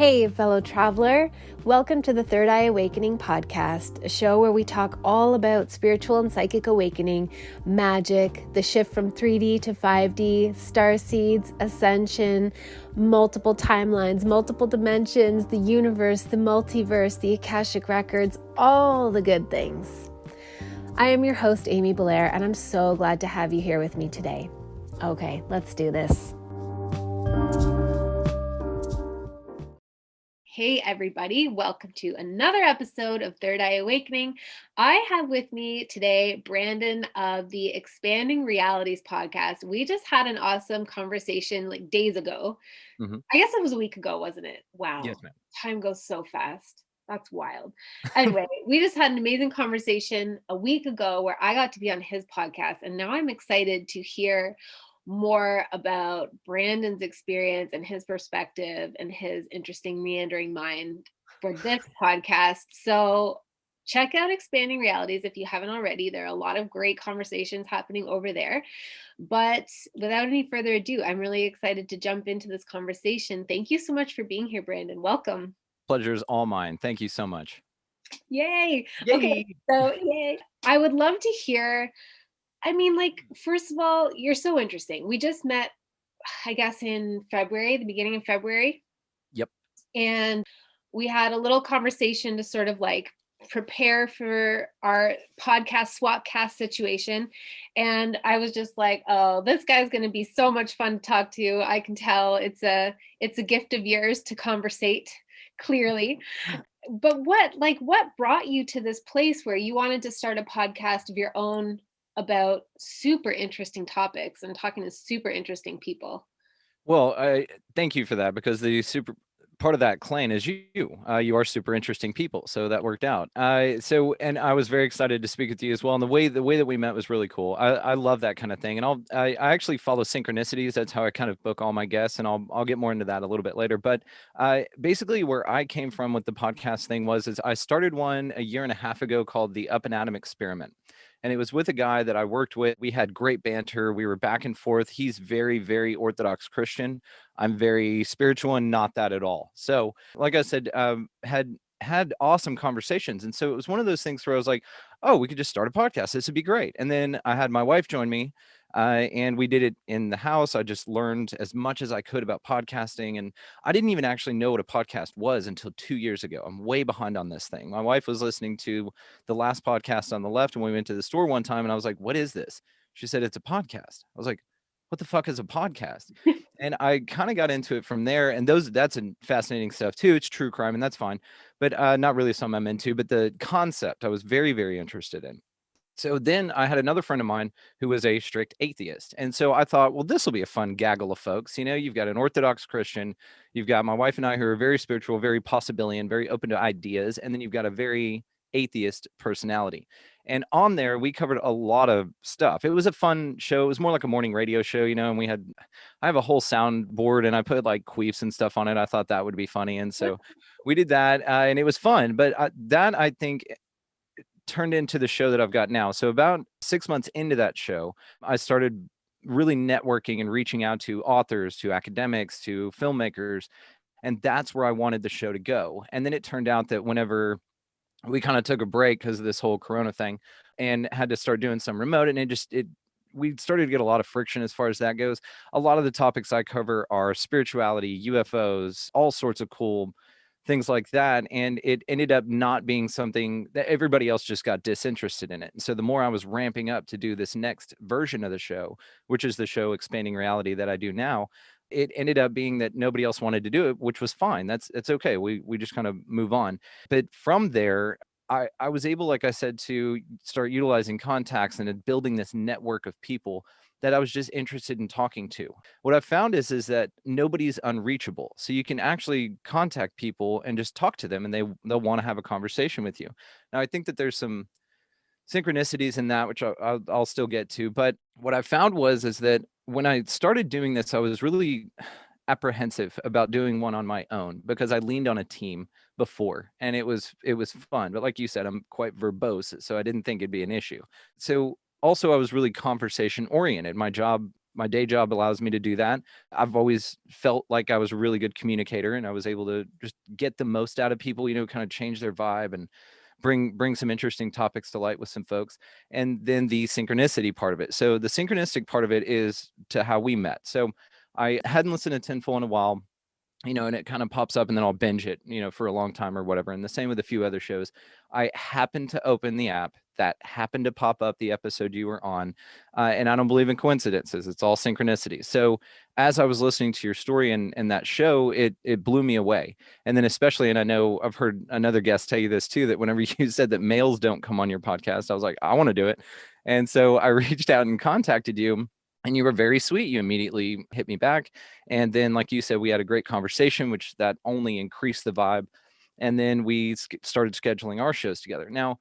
Hey, fellow traveler. Welcome to the Third Eye Awakening podcast, a show where we talk all about spiritual and psychic awakening, magic, the shift from 3D to 5D, star seeds, ascension, multiple timelines, multiple dimensions, the universe, the multiverse, the Akashic records, all the good things. I am your host, Amy Belair, and I'm so glad to have you here with me today. Okay, let's do this. Hey everybody, welcome to another episode of Third Eye Awakening. I have with me today Brandon of the Expanding Realities podcast. We just had an awesome conversation like days ago. I guess it was a week ago, wasn't it? Wow. Yes, ma'am. Time goes so fast. That's wild. Anyway, we just had an amazing conversation a week ago where I got to be on his podcast, and now I'm excited to hear more about Brandon's experience and his perspective and his interesting meandering mind for this podcast. So check out Expanding Realities if you haven't already. There are a lot of great conversations happening over there. But without any further ado, I'm really excited to jump into this conversation. Thank you so much for being here, Brandon. Welcome. Pleasure is all mine. Thank you so much. Yay. Yay. Okay, so yay. I would love to hear, first of all, you're so interesting. We just met, I guess, in February, the beginning of February. Yep. And we had a little conversation to sort of like prepare for our podcast swapcast situation. And I was just like, oh, this guy's going to be so much fun to talk to. I can tell it's a gift of yours to conversate clearly. But what brought you to this place where you wanted to start a podcast of your own about super interesting topics and talking to super interesting people? Well, I thank you for that, because the super part of that claim is you. You are super interesting people, so that worked out. And I was very excited to speak with you as well. And the way that we met was really cool. I love that kind of thing, and I actually follow synchronicities. That's how I kind of book all my guests, and I'll get more into that a little bit later. But basically, where I came from with the podcast thing is I started one a year and a half ago called the Up and Atom Experiment. And it was with a guy that I worked with. We had great banter. We were back and forth. He's very, very Orthodox Christian. I'm very spiritual and not that at all. So, like I said, had awesome conversations. And so it was one of those things where I was like, oh, we could just start a podcast. This would be great. And then I had my wife join me, and we did it in the house. I just learned as much as I could about podcasting. And I didn't even actually know what a podcast was until 2 years ago. I'm way behind on this thing. My wife was listening to the last podcast on the left, and we went to the store one time, and I was like, what is this? She said, it's a podcast. I was like, what the fuck is a podcast? And I kind of got into it from there. And that's a fascinating stuff too. It's true crime, and that's fine, but not really something I'm into. But the concept I was very, very interested in. So then I had another friend of mine who was a strict atheist. And so I thought, well, this will be a fun gaggle of folks. You know, you've got an Orthodox Christian, you've got my wife and I who are very spiritual, very possibilian, very open to ideas. And then you've got a very atheist personality. And on there, we covered a lot of stuff. It was a fun show. It was more like a morning radio show, you know, and I have a whole soundboard, and I put like queefs and stuff on it. I thought that would be funny. And so we did that, and it was fun. But that, I think, turned into the show that I've got now. So about 6 months into that show, I started really networking and reaching out to authors, to academics, to filmmakers. And that's where I wanted the show to go. And then it turned out that whenever we kind of took a break because of this whole Corona thing and had to start doing some remote, and we started to get a lot of friction as far as that goes. A lot of the topics I cover are spirituality, UFOs, all sorts of cool things like that. And it ended up not being something that everybody else just got disinterested in it. And so the more I was ramping up to do this next version of the show, which is the show Expanding Reality that I do now, it ended up being that nobody else wanted to do it, which was fine. It's okay. We just kind of move on. But from there, I was able, like I said, to start utilizing contacts and building this network of people that I was just interested in talking to. What I've found is that nobody's unreachable. So you can actually contact people and just talk to them, and they'll want to have a conversation with you. Now, I think that there's some synchronicities in that, which I'll still get to. But what I found is that when I started doing this, I was really apprehensive about doing one on my own because I leaned on a team before, and it was fun. But like you said, I'm quite verbose, so I didn't think it'd be an issue. So also, I was really conversation oriented. My job my day job allows me to do that. I've always felt like I was a really good communicator, and I was able to just get the most out of people, kind of change their vibe and bring some interesting topics to light with some folks. And then the synchronicity part of it. So the synchronistic part of it is to how we met. So I hadn't listened to Tinfoil in a while, and it kind of pops up and then I'll binge it, for a long time or whatever. And the same with a few other shows. I happened to open the app that happened to pop up the episode you were on. And I don't believe in coincidences. It's all synchronicity. So as I was listening to your story and that show, it blew me away. And then especially, and I know I've heard another guest tell you this too, that whenever you said that males don't come on your podcast, I was like, I want to do it. And so I reached out and contacted you. And you were very sweet. You immediately hit me back. And then, like you said, we had a great conversation, which that only increased the vibe. And then we started scheduling our shows together. Now,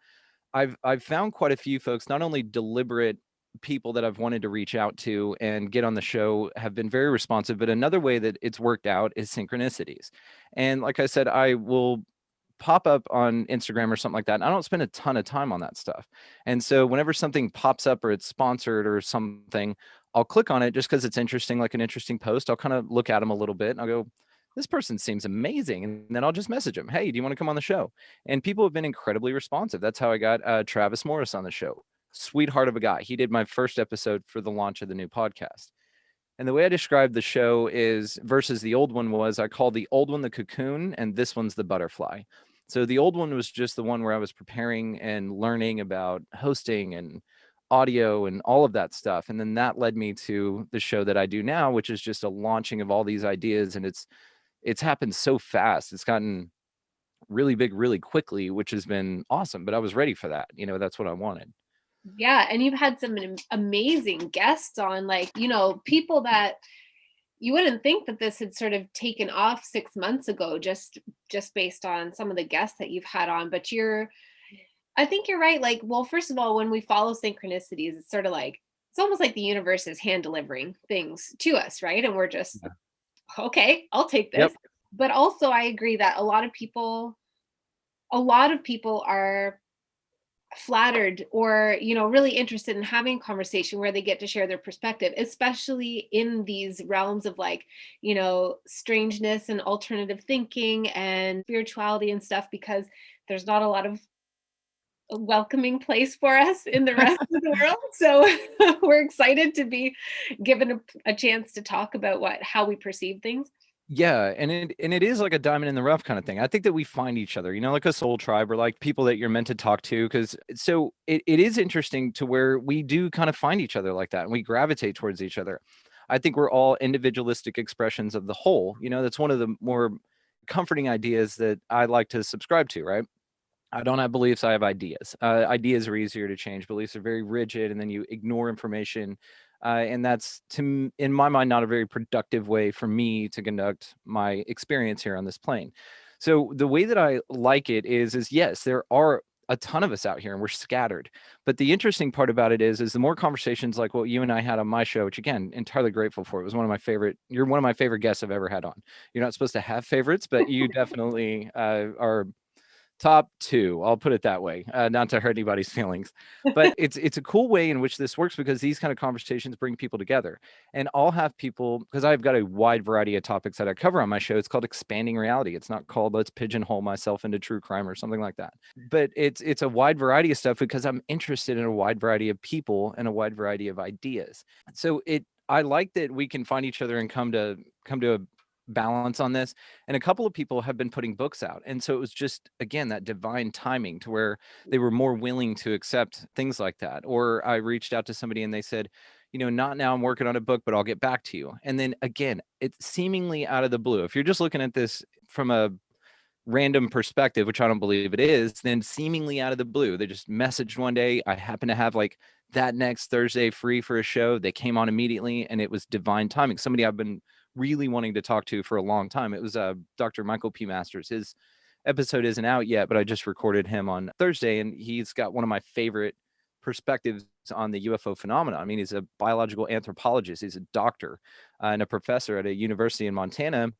I've found quite a few folks, not only deliberate people that I've wanted to reach out to and get on the show have been very responsive, but another way that it's worked out is synchronicities. And like I said, I will pop up on Instagram or something like that. And I don't spend a ton of time on that stuff. And so whenever something pops up or it's sponsored or something, I'll click on it just because it's interesting, like an interesting post. I'll kind of look at them a little bit and I'll go, this person seems amazing. And then I'll just message them. Hey, do you want to come on the show? And people have been incredibly responsive. That's how I got Travis Morris on the show. Sweetheart of a guy. He did my first episode for the launch of the new podcast. And the way I described the show is versus the old one was I called the old one the cocoon and this one's the butterfly. So the old one was just the one where I was preparing and learning about hosting and audio and all of that stuff. And then that led me to the show that I do now, which is just a launching of all these ideas. And it's happened so fast. It's gotten really big really quickly, which has been awesome. But I was ready for that. That's what I wanted. Yeah, and you've had some amazing guests on, like, people that you wouldn't think that this had sort of taken off 6 months ago, just based on some of the guests that you've had on. But I think you're right. Like, well, first of all, when we follow synchronicities, it's sort of like, it's almost like the universe is hand delivering things to us, right? And we're just, okay, I'll take this. Yep. But also I agree that a lot of people are flattered or really interested in having a conversation where they get to share their perspective, especially in these realms of, like, strangeness and alternative thinking and spirituality and stuff, because there's not a lot of a welcoming place for us in the rest of the world. So we're excited to be given a chance to talk about how we perceive things. Yeah, and it is like a diamond in the rough kind of thing. I think that we find each other, like a soul tribe or like people that you're meant to talk to. Because so it is interesting to where we do kind of find each other like that and we gravitate towards each other. I think we're all individualistic expressions of the whole. That's one of the more comforting ideas that I like to subscribe to, right? I don't have beliefs, I have ideas. Ideas are easier to change. Beliefs are very rigid, and then you ignore information. And that's, in my mind, not a very productive way for me to conduct my experience here on this plane. So the way that I like it is yes, there are a ton of us out here and we're scattered. But the interesting part about it is the more conversations like what you and I had on my show, which again, entirely grateful for. It was you're one of my favorite guests I've ever had on. You're not supposed to have favorites, but you definitely are top two, I'll put it that way, not to hurt anybody's feelings. But it's a cool way in which this works because these kind of conversations bring people together. And I'll have people, because I've got a wide variety of topics that I cover on my show. It's called Expanding Reality. It's not called Let's Pigeonhole Myself into True Crime or something like that. But it's a wide variety of stuff because I'm interested in a wide variety of people and a wide variety of ideas. So I like that we can find each other and come to a balance on this. And a couple of people have been putting books out, and so it was just, again, that divine timing to where they were more willing to accept things like that. Or I reached out to somebody and they said, not now, I'm working on a book, but I'll get back to you. And then again, it's seemingly out of the blue. If you're just looking at this from a random perspective, which I don't believe it is, then seemingly out of the blue, they just messaged one day. I happen to have like that next Thursday free for a show. They came on immediately, and it was divine timing. Somebody I've been really wanting to talk to for a long time. It was Dr. Michael P. Masters. His episode isn't out yet, but I just recorded him on Thursday, and he's got one of my favorite perspectives on the UFO phenomena. I mean, he's a biological anthropologist. He's a doctor and a professor at a university in Montana.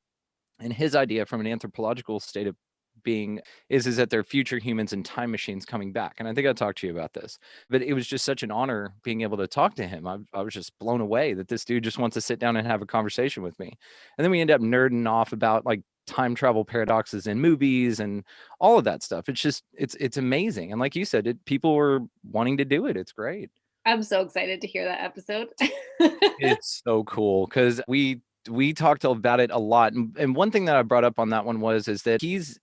And his idea from an anthropological state of being is that they're future humans in time machines coming back. And I think I talked to you about this, but it was just such an honor being able to talk to him. I was just blown away that this dude just wants to sit down and have a conversation with me. And then we end up nerding off about like time travel paradoxes in movies and all of that stuff. It's just, it's amazing. And like you said, people were wanting to do it. It's great. I'm so excited to hear that episode. It's so cool because we talked about it a lot. And one thing that I brought up on that one is that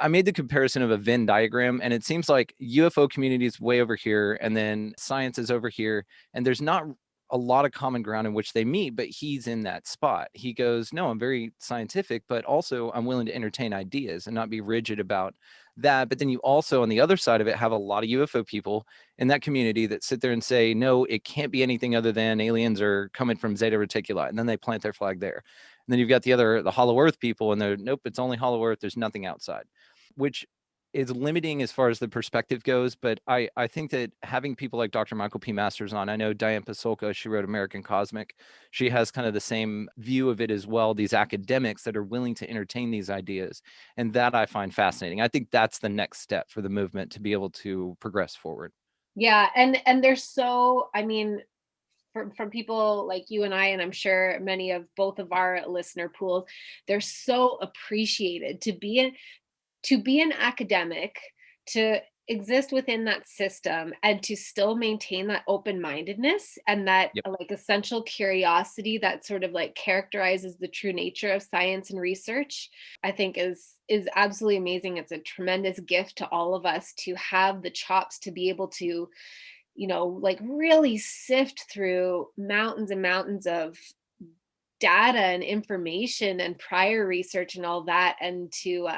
I made the comparison of a Venn diagram, and it seems like UFO community is way over here, and then science is over here, and there's not a lot of common ground in which they meet, but he's in that spot. He goes, no, I'm very scientific, but also I'm willing to entertain ideas and not be rigid about that. But then you also, on the other side of it, have a lot of UFO people in that community that sit there and say, no, it can't be anything other than aliens are coming from Zeta Reticuli, and then they plant their flag there. And then you've got the Hollow Earth people, and they're, nope, it's only Hollow Earth, there's nothing outside, which is limiting as far as the perspective goes. But I think that having people like Dr. Michael P. Masters on, I know Diane Pasulka, she wrote American Cosmic. She has kind of the same view of it as well, these academics that are willing to entertain these ideas. And that I find fascinating. I think that's the next step for the movement to be able to progress forward. Yeah. And they're so, I mean, from people like you and I, and I'm sure many of both of our listener pools, they're so appreciated to be an academic, to exist within that system and to still maintain that open-mindedness and that Yep. like essential curiosity that sort of like characterizes the true nature of science and research, I think is absolutely amazing. It's a tremendous gift to all of us to have the chops to be able to, like really sift through mountains and mountains of data and information and prior research and all that, and to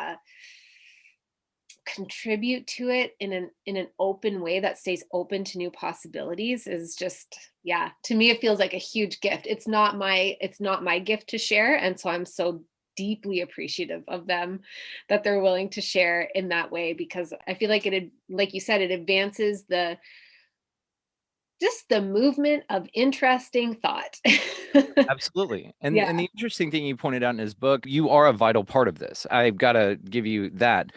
contribute to it in an open way that stays open to new possibilities is just, yeah, to me it feels like a huge gift. It's not my gift to share, and so I'm so deeply appreciative of them that they're willing to share in that way, because I feel like like you said, it advances the movement of interesting thought. Absolutely. Yeah. And the interesting thing you pointed out in his book, you are a vital part of this. I've got to give you that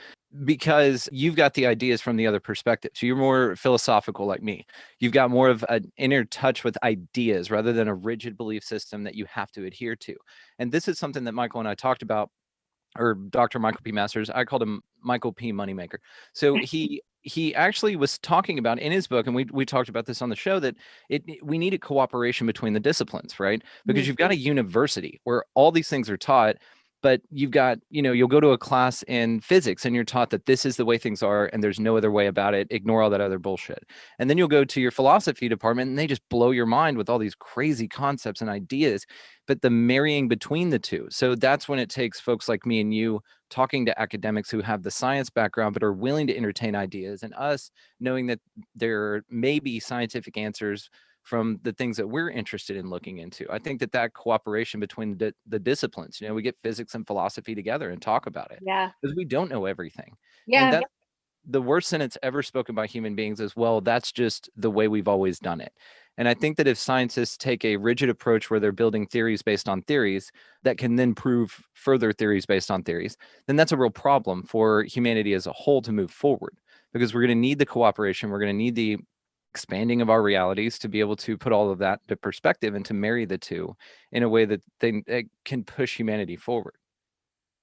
because you've got the ideas from the other perspective. So you're more philosophical like me. You've got more of an inner touch with ideas rather than a rigid belief system that you have to adhere to. And this is something that Michael and I talked about, or Dr. Michael P. Masters. I called him Michael P. Moneymaker. So he actually was talking about in his book, and we talked about this on the show, that we needed cooperation between the disciplines, right? Because you've got a university where all these things are taught, but you've got, you'll go to a class in physics and you're taught that this is the way things are and there's no other way about it. Ignore all that other bullshit. And then you'll go to your philosophy department and they just blow your mind with all these crazy concepts and ideas, but the marrying between the two. So that's when it takes folks like me and you talking to academics who have the science background but are willing to entertain ideas, and us knowing that there may be scientific answers from the things that we're interested in looking into. I think that cooperation between the disciplines, we get physics and philosophy together and talk about it Yeah. because we don't know everything. And Yeah. that's the worst sentence ever spoken by human beings as well. That's just the way we've always done it. And I think that if scientists take a rigid approach where they're building theories based on theories that can then prove further theories based on theories, then that's a real problem for humanity as a whole to move forward, because we're going to need the cooperation. We're going to need the expanding of our realities to be able to put all of that to perspective and to marry the two in a way that it can push humanity forward.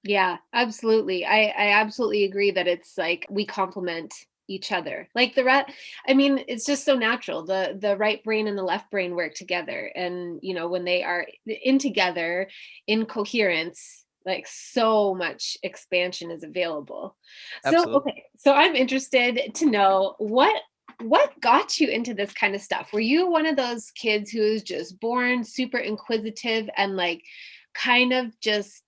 Yeah, absolutely. I absolutely agree that it's like we complement each other. Like I mean, it's just so natural. The right brain and the left brain work together. And when they are in together in coherence, like so much expansion is available. So Absolutely. okay, so I'm interested to know what got you into this kind of stuff. Were you one of those kids who was just born super inquisitive and like kind of just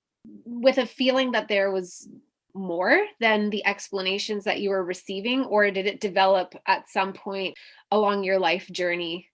with a feeling that there was more than the explanations that you were receiving, or did it develop at some point along your life journey?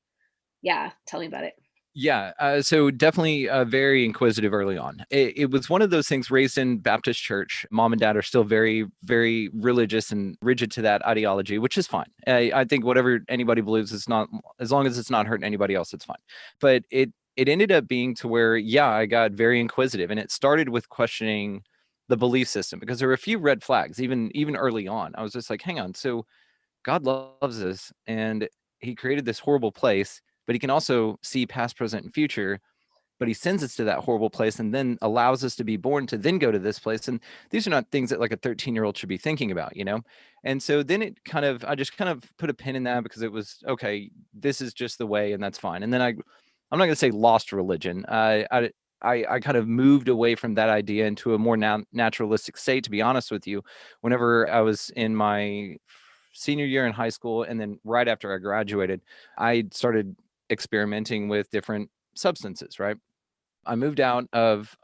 Yeah, tell me about it. Yeah, so definitely very inquisitive early on. It was one of those things, raised in Baptist church. Mom and dad are still very, very religious and rigid to that ideology, which is fine. I think whatever anybody believes is not, as long as it's not hurting anybody else, it's fine. But it ended up being to where, yeah, I got very inquisitive, and it started with questioning the belief system, because there were a few red flags, even early on. I was just like, hang on, so God loves us and he created this horrible place, but he can also see past, present, and future, but he sends us to that horrible place and then allows us to be born to then go to this place. And these are not things that like a 13-year-old should be thinking about, you know? And so then I just kind of put a pin in that, because it was, okay, this is just the way, and that's fine. And then I'm not going to say lost religion. I kind of moved away from that idea into a more naturalistic state, to be honest with you. Whenever I was in my senior year in high school, and then right after I graduated, I started experimenting with different substances, right? I moved out of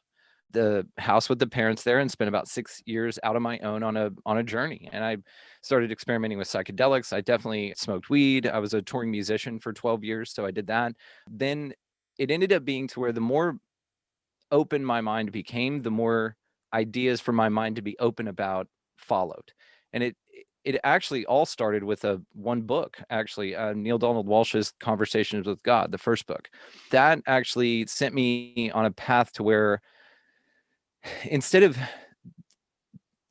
the house with the parents there and spent about 6 years out on my own on a journey. And I started experimenting with psychedelics. I definitely smoked weed. I was a touring musician for 12 years, so I did that. Then it ended up being to where the more open my mind became, the more ideas for my mind to be open about followed. And it actually all started with a one book, actually, Neil Donald Walsh's Conversations with God, the first book. That actually sent me on a path to where, instead of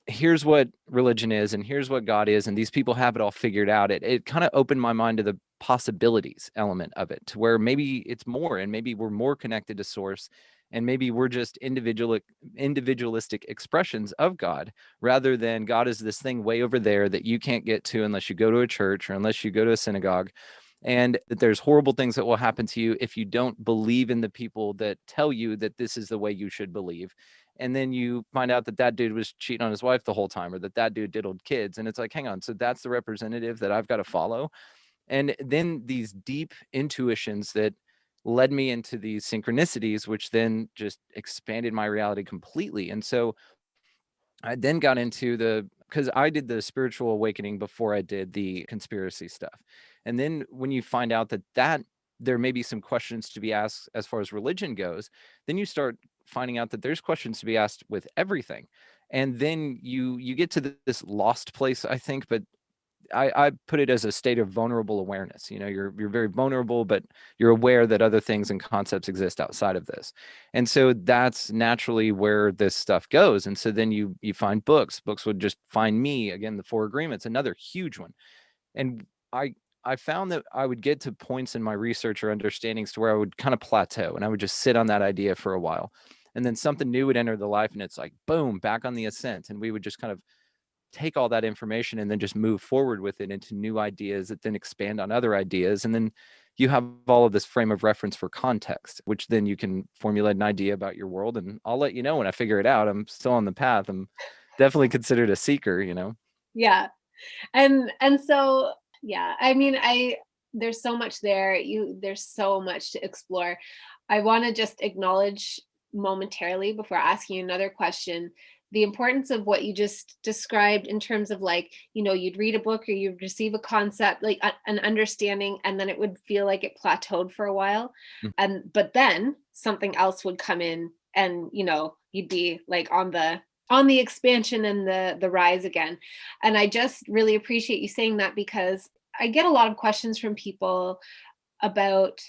here's what religion is and here's what God is and these people have it all figured out, it kind of opened my mind to the possibilities element of it, to where maybe it's more, and maybe we're more connected to source, and maybe we're just individualistic expressions of God, rather than God is this thing way over there that you can't get to unless you go to a church or unless you go to a synagogue, and that there's horrible things that will happen to you if you don't believe in the people that tell you that this is the way you should believe. And then you find out that that dude was cheating on his wife the whole time, or that that dude diddled kids, and it's like, hang on, so that's the representative that I've got to follow? And then these deep intuitions that led me into these synchronicities, which then just expanded my reality completely. And so I then got into because I did the spiritual awakening before I did the conspiracy stuff. And then when you find out that there may be some questions to be asked as far as religion goes, then you start finding out that there's questions to be asked with everything. And then you get to this lost place, I think, but I put it as a state of vulnerable awareness. You know, you're very vulnerable, but you're aware that other things and concepts exist outside of this. And so that's naturally where this stuff goes. And so then you find books. Books would just find me. Again, the Four Agreements, another huge one. And I found that I would get to points in my research or understandings to where I would kind of plateau, and I would just sit on that idea for a while. And then something new would enter the life, and it's like, boom, back on the ascent. And we would just kind of take all that information and then just move forward with it into new ideas that then expand on other ideas. And then you have all of this frame of reference for context, which then you can formulate an idea about your world. And I'll let you know when I figure it out. I'm still on the path. I'm definitely considered a seeker, you know? Yeah. And so, yeah, I mean, there's so much there. There's so much to explore. I want to just acknowledge momentarily, before asking you another question, the importance of what you just described, in terms of, like, you'd read a book or you'd receive a concept, like an understanding, and then it would feel like it plateaued for a while. Mm. But then something else would come in, and you'd be like on the expansion and the rise again. And I just really appreciate you saying that, because I get a lot of questions from people about,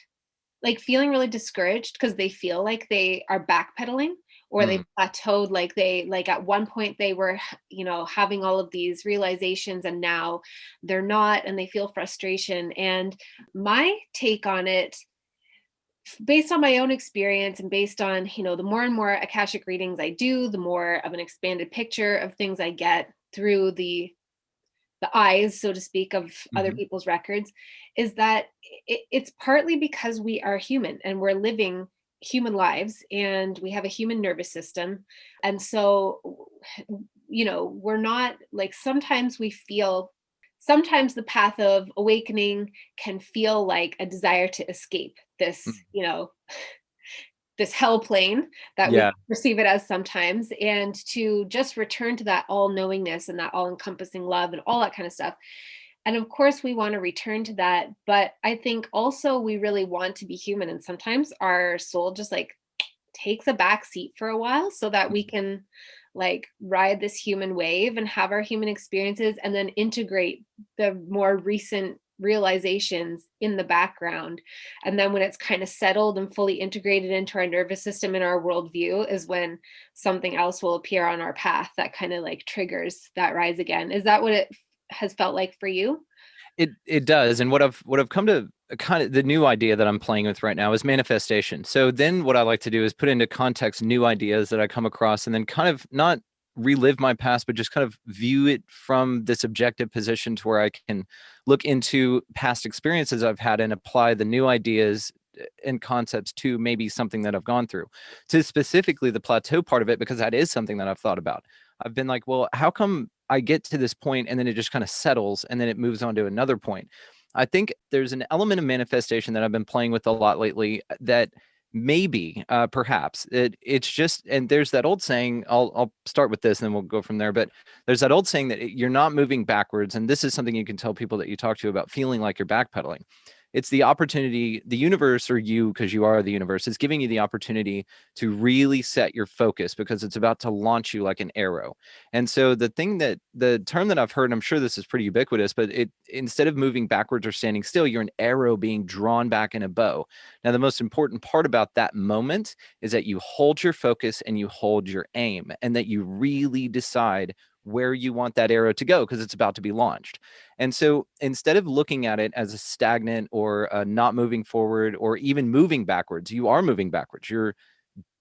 like, feeling really discouraged because they feel like they are backpedaling, or they Mm. plateaued, like at one point they were having all of these realizations, and now they're not, and they feel frustration. And my take on it, based on my own experience, and based on the more and more akashic readings I do, the more of an expanded picture of things I get through the eyes, so to speak, of other Hmm. people's records, is that it's partly because we are human and we're living human lives, and we have a human nervous system. And so, we're not, like, sometimes the path of awakening can feel like a desire to escape this, this hell plane that we Yeah. perceive it as sometimes, and to just return to that all knowingness and that all encompassing love and all that kind of stuff. And of course, we want to return to that. But I think also we really want to be human. And sometimes our soul just, like, takes a back seat for a while, so that we can, like, ride this human wave and have our human experiences, and then integrate the more recent realizations in the background. And then when it's kind of settled and fully integrated into our nervous system and our worldview is when something else will appear on our path that kind of like triggers that rise again. Is that what it has felt like for you? It does. And what I've come to kind of the new idea that I'm playing with right now is manifestation. So then what I like to do is put into context new ideas that I come across and then kind of not relive my past, but just kind of view it from this objective position to where I can look into past experiences I've had and apply the new ideas and concepts to maybe something that I've gone through, to specifically the plateau part of it, because that is something that I've thought about. I've been like, well, how come I get to this point and then it just kind of settles and then it moves on to another point? I think there's an element of manifestation that I've been playing with a lot lately that maybe, perhaps it's just, and there's that old saying, I'll start with this and then we'll go from there. But there's that old saying that you're not moving backwards. And this is something you can tell people that you talk to about feeling like you're backpedaling. It's the opportunity, the universe, or you, because you are the universe, is giving you the opportunity to really set your focus because it's about to launch you like an arrow. And so the term that I've heard, and I'm sure this is pretty ubiquitous, but it, instead of moving backwards or standing still, you're an arrow being drawn back in a bow. Now, the most important part about that moment is that you hold your focus and you hold your aim, and that you really decide where you want that arrow to go because it's about to be launched. And so instead of looking at it as a stagnant or not moving forward or even moving backwards, you are moving backwards. You're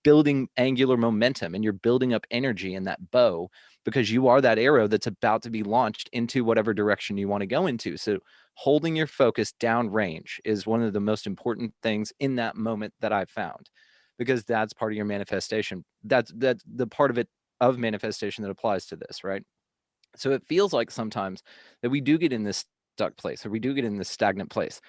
building angular momentum and you're building up energy in that bow because you are that arrow that's about to be launched into whatever direction you want to go into. So holding your focus downrange is one of the most important things in that moment that I've found, because that's part of your manifestation. That's the part of it of manifestation that applies to this, right? So it feels like sometimes that we do get in this stuck place or we do get in this stagnant place.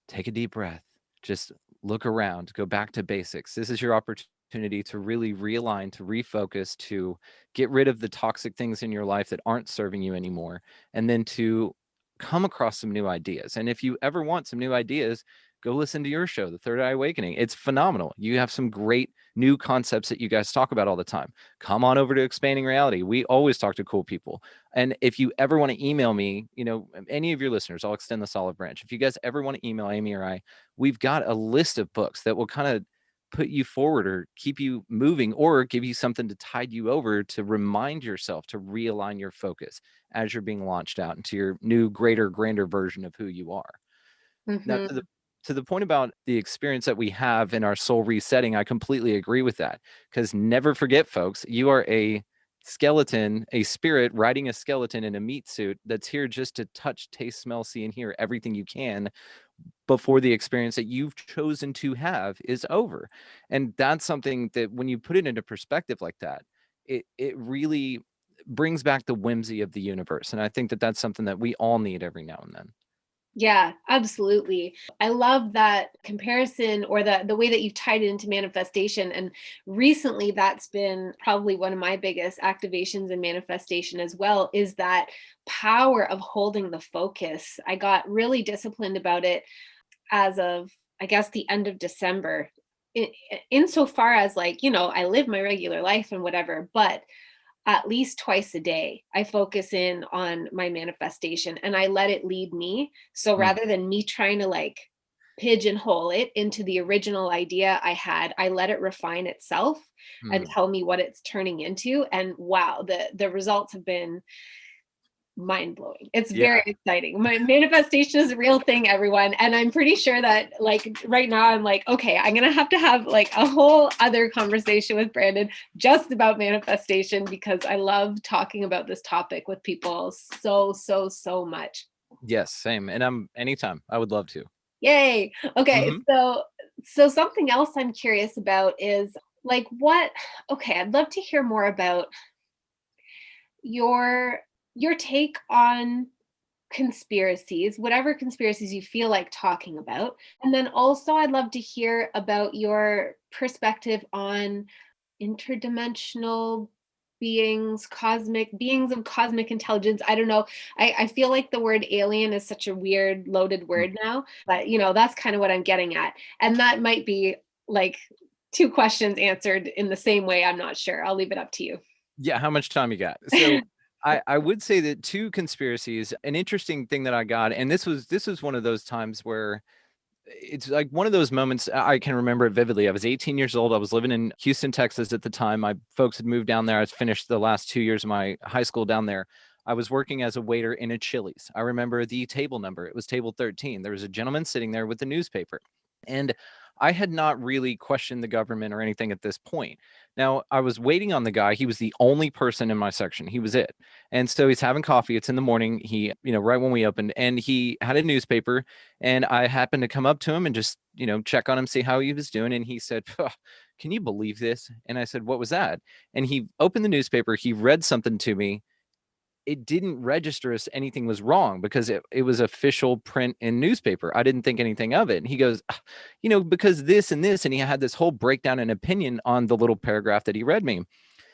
Take a deep breath. Just look around, go back to basics. This is your opportunity to really realign, to refocus, to get rid of the toxic things in your life that aren't serving you anymore, and then to come across some new ideas. And if you ever want some new ideas, go listen to your show, The Third Eye Awakening. It's phenomenal. You have some great new concepts that you guys talk about all the time. Come on over to Expanding Reality. We always talk to cool people. And if you ever want to email me, any of your listeners, I'll extend this olive branch. If you guys ever want to email Amy or I, we've got a list of books that will kind of put you forward or keep you moving or give you something to tide you over to remind yourself to realign your focus as you're being launched out into your new, greater, grander version of who you are. Now, Mm-hmm. to the point about the experience that we have in our soul resetting, I completely agree with that. Because never forget, folks, you are a skeleton, a spirit riding a skeleton in a meat suit that's here just to touch, taste, smell, see, and hear everything you can before the experience that you've chosen to have is over. And that's something that when you put it into perspective like that, it really brings back the whimsy of the universe. And I think that that's something that we all need every now and then. Yeah, absolutely. I love that comparison or the way that you've tied it into manifestation. And recently that's been probably one of my biggest activations in manifestation as well, is that power of holding the focus. I got really disciplined about it as of, I guess, the end of December. In, insofar as like, I live my regular life and whatever, but at least twice a day, I focus in on my manifestation and I let it lead me. So Mm, rather than me trying to like pigeonhole it into the original idea I had, I let it refine itself and mm. tell me what it's turning into. And wow, the results have been mind blowing. It's Yeah. very exciting. My manifestation is a real thing, everyone. And I'm pretty sure that like right now I'm like, okay, I'm going to have like a whole other conversation with Brandon just about manifestation because I love talking about this topic with people so, so, so much. Yes, same. And I'm anytime. I would love to. Yay. Okay. Mhm. So something else I'm curious about is like okay, I'd love to hear more about your your take on conspiracies, whatever conspiracies you feel like talking about. And then also, I'd love to hear about your perspective on interdimensional beings, cosmic beings of cosmic intelligence. I don't know. I feel like the word alien is such a weird, loaded Mm. word now, but that's kind of what I'm getting at. And that might be like two questions answered in the same way. I'm not sure. I'll leave it up to you. Yeah, how much time you got? So I would say that two conspiracies, an interesting thing that I got, and this was one of those times where it's like one of those moments. I can remember it vividly. I was 18 years old. I was living in Houston, Texas at the time. My folks had moved down there. I finished the last 2 years of my high school down there. I was working as a waiter in a Chili's. I remember the table number. It was table 13. There was a gentleman sitting there with the newspaper. And I had not really questioned the government or anything at this point. Now, I was waiting on the guy. He was the only person in my section. He was it. And so he's having coffee. It's in the morning. He, right when we opened, and he had a newspaper. And I happened to come up to him and just, check on him, see how he was doing. And he said, "Can you believe this?" And I said, "What was that?" And he opened the newspaper. He read something to me. It didn't register as anything was wrong because it was official print in newspaper. I didn't think anything of it. And he goes, because this and this. And he had this whole breakdown and opinion on the little paragraph that he read me.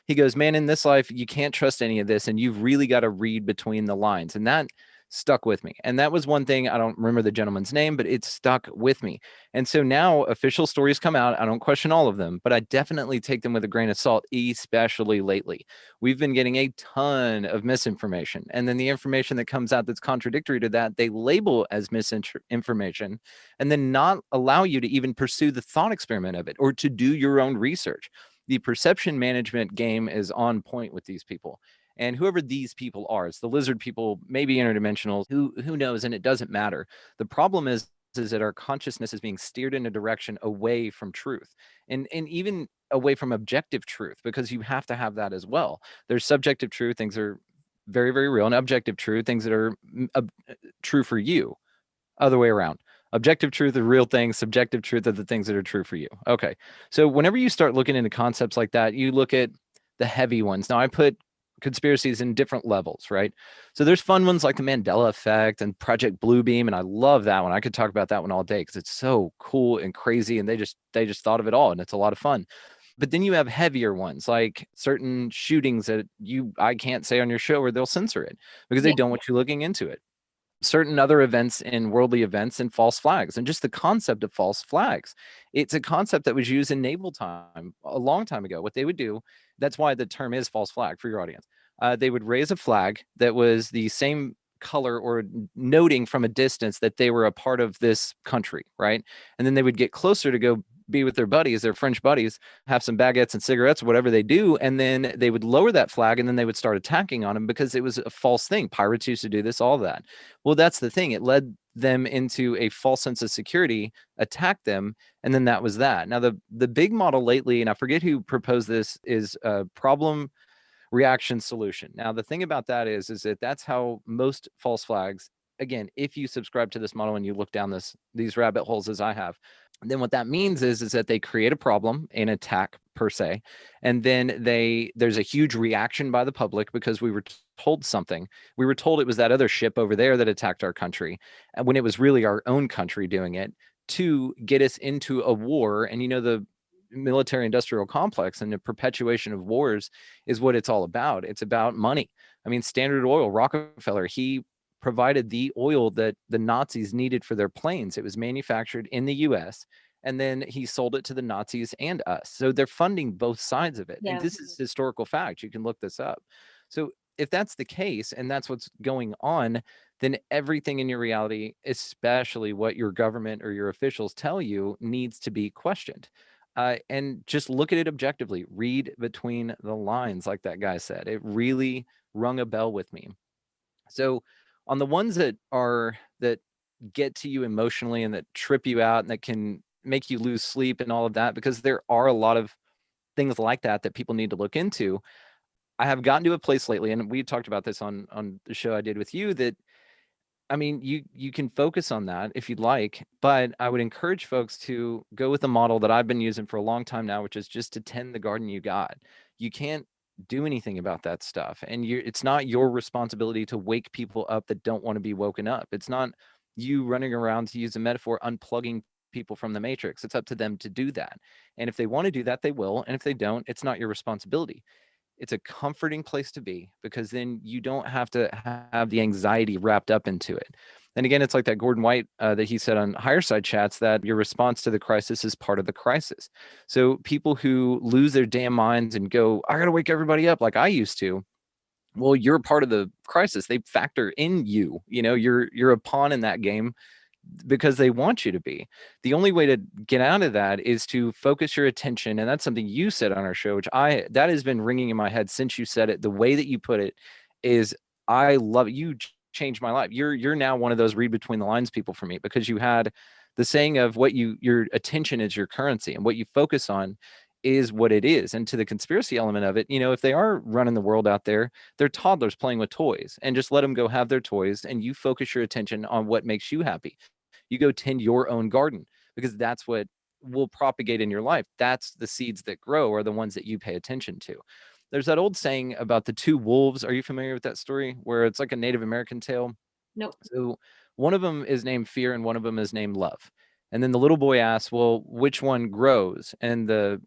He goes, "Man, in this life, you can't trust any of this. And you've really got to read between the lines." And that stuck with me. And that was one thing. I don't remember the gentleman's name, but it stuck with me. And so now official stories come out. I don't question all of them, but I definitely take them with a grain of salt, especially lately. We've been getting a ton of misinformation. And then the information that comes out that's contradictory to that, they label as misinformation and then not allow you to even pursue the thought experiment of it or to do your own research. The perception management game is on point with these people. And whoever these people are, it's the lizard people, maybe interdimensionals, who knows, and it doesn't matter. The problem is that our consciousness is being steered in a direction away from truth and even away from objective truth, because you have to have that as well. There's subjective truth, things are very, very real, and objective truth, things that are true for you. Other way around. Objective truth are real things, subjective truth are the things that are true for you. Okay. So whenever you start looking into concepts like that, you look at the heavy ones. Now I put conspiracies in different levels, right? So there's fun ones like the Mandela effect and Project Bluebeam, and I love that one. I could talk about that one all day because it's so cool and crazy, and they just thought of it all, and it's a lot of fun. But then you have heavier ones like certain shootings that I can't say on your show, or they'll censor it because they don't want you looking into it. Certain other events in worldly events and false flags, and just the concept of false flags. It's a concept that was used in naval time a long time ago. What they would do, that's why the term is false flag for your audience. They would raise a flag that was the same color or noting from a distance that they were a part of this country, right? And then they would get closer to go be with their buddies, their French buddies, have some baguettes and cigarettes, whatever they do. And then they would lower that flag and then they would start attacking on them because it was a false thing. Pirates used to do this, all that. Well, that's the thing. It led them into a false sense of security, attack them, and then that was that. Now, the big model lately, and I forget who proposed this, is a problem reaction solution. Now, the thing about that is that that's how most false flags, again, if you subscribe to this model and you look down these rabbit holes as I have, then what that means is that they create a problem, an attack per se, and then there's a huge reaction by the public because we were told something. We were told it was that other ship over there that attacked our country, when it was really our own country doing it to get us into a war. And the military industrial complex and the perpetuation of wars is what it's all about. It's about money. I mean, Standard Oil, Rockefeller, he provided the oil that the Nazis needed for their planes. It was manufactured in the US, and then he sold it to the Nazis and us. So they're funding both sides of it. And this is historical fact. You can look this up. So if that's the case and that's what's going on, then everything in your reality, especially what your government or your officials tell you, needs to be questioned. And just look at it objectively. Read between the lines, like that guy said. It really rung a bell with me. So on the ones that get to you emotionally and that trip you out and that can make you lose sleep and all of that, because there are a lot of things like that people need to look into. I have gotten to a place lately, and we talked about this on the show I did with you, that I mean, you can focus on that if you'd like, but I would encourage folks to go with a model that I've been using for a long time now, which is just to tend the garden you got. You can't do anything about that stuff, and it's not your responsibility to wake people up that don't want to be woken up. It's not you running around, to use a metaphor, unplugging people from the matrix. It's up to them to do that, and if they want to do that, they will, and if they don't, it's not your responsibility. It's a comforting place to be, because then you don't have to have the anxiety wrapped up into it. And again, it's like that Gordon White that he said on Higher Side Chats, that your response to the crisis is part of the crisis. So people who lose their damn minds and go, "I got to wake everybody up," like I used to, well, you're part of the crisis. They factor in you. You're a pawn in that game because they want you to be. The only way to get out of that is to focus your attention. And that's something you said on our show, which that has been ringing in my head since you said it. The way that you put it is, I love it. You changed my life. You're now one of those read between the lines people for me, because you had the saying of your attention is your currency, and what you focus on is what it is. And to the conspiracy element of it, if they are running the world out there, they're toddlers playing with toys, and just let them go have their toys, and you focus your attention on what makes you happy. You go tend your own garden, because that's what will propagate in your life. That's the seeds that grow, are the ones that you pay attention to. There's that old saying about the two wolves. Are you familiar with that story, where it's like a Native American tale? Nope. So one of them is named Fear and one of them is named Love. And then the little boy asks, well, which one grows? And the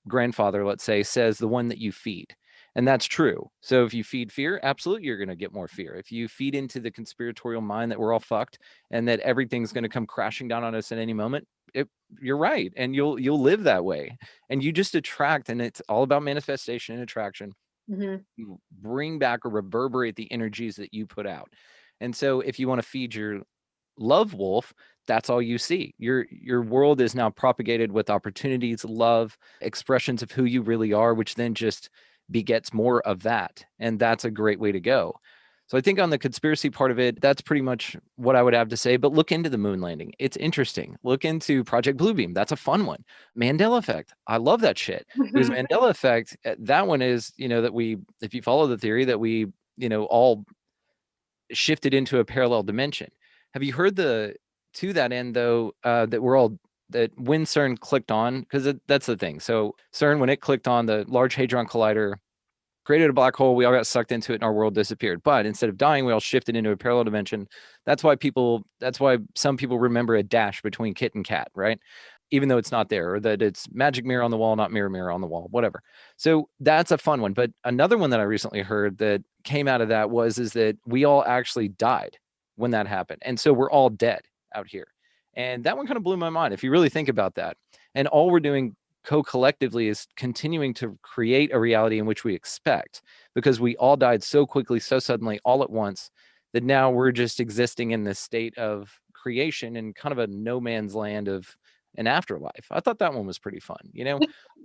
grandfather, let's say, says the one that you feed. And that's true. So if you feed fear, absolutely you're going to get more fear. If you feed into the conspiratorial mind that we're all fucked and that everything's going to come crashing down on us at any moment, you're right. And you'll live that way. And you just attract, and it's all about manifestation and attraction. Mm-hmm. You bring back or reverberate the energies that you put out. And so if you want to feed your love wolf, that's all you see. Your world is now propagated with opportunities, love, expressions of who you really are, which then just begets more of that. And that's a great way to go. So I think on the conspiracy part of it, that's pretty much what I would have to say. But look into the moon landing. It's interesting. Look into Project Bluebeam. That's a fun one. Mandela effect. I love that shit, because Mandela effect, that one is, that if you follow the theory, that we, all shifted into a parallel dimension. Have you heard to that end though, that when CERN clicked on, because that's the thing. So CERN, when it clicked on the Large Hadron Collider, created a black hole, we all got sucked into it and our world disappeared. But instead of dying, we all shifted into a parallel dimension. That's why some people remember a dash between kit and cat, right? Even though it's not there, or that it's magic mirror on the wall, not mirror on the wall, whatever. So that's a fun one. But another one that I recently heard that came out of that is that we all actually died when that happened. And so we're all dead out here. And that one kind of blew my mind, if you really think about that. And all we're doing co-collectively is continuing to create a reality in which we expect, because we all died so quickly, so suddenly, all at once, that now we're just existing in this state of creation and kind of a no man's land of an afterlife. I thought that one was pretty fun,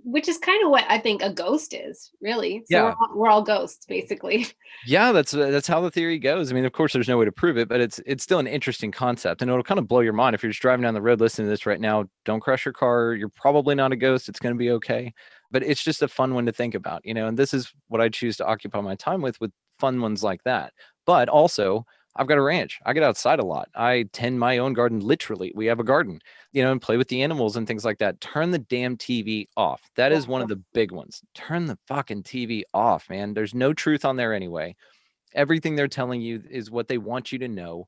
Which is kind of what I think a ghost is, really. So Yeah. we're all ghosts, basically. Yeah, that's how the theory goes. I mean, of course, there's no way to prove it, but it's still an interesting concept, and it'll kind of blow your mind if you're just driving down the road listening to this right now. Don't crash your car. You're probably not a ghost. It's going to be okay. But it's just a fun one to think about, and this is what I choose to occupy my time with fun ones like that. But also, I've got a ranch. I get outside a lot. I tend my own garden. Literally, we have a garden, and play with the animals and things like that. Turn the damn TV off. That is one of the big ones. Turn the fucking TV off, man. There's no truth on there anyway. Everything they're telling you is what they want you to know.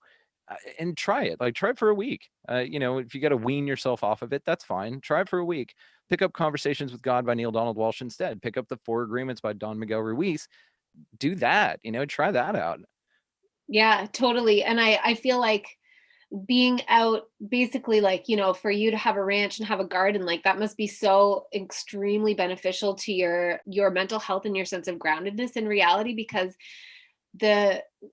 And try it. Like, try it for a week. If you got to wean yourself off of it, that's fine. Try it for a week. Pick up Conversations with God by Neil Donald Walsh instead. Pick up The Four Agreements by Don Miguel Ruiz. Do that. Try that out. Yeah, totally. And I feel like being out, basically, like, for you to have a ranch and have a garden, like, that must be so extremely beneficial to your mental health and your sense of groundedness in reality. Because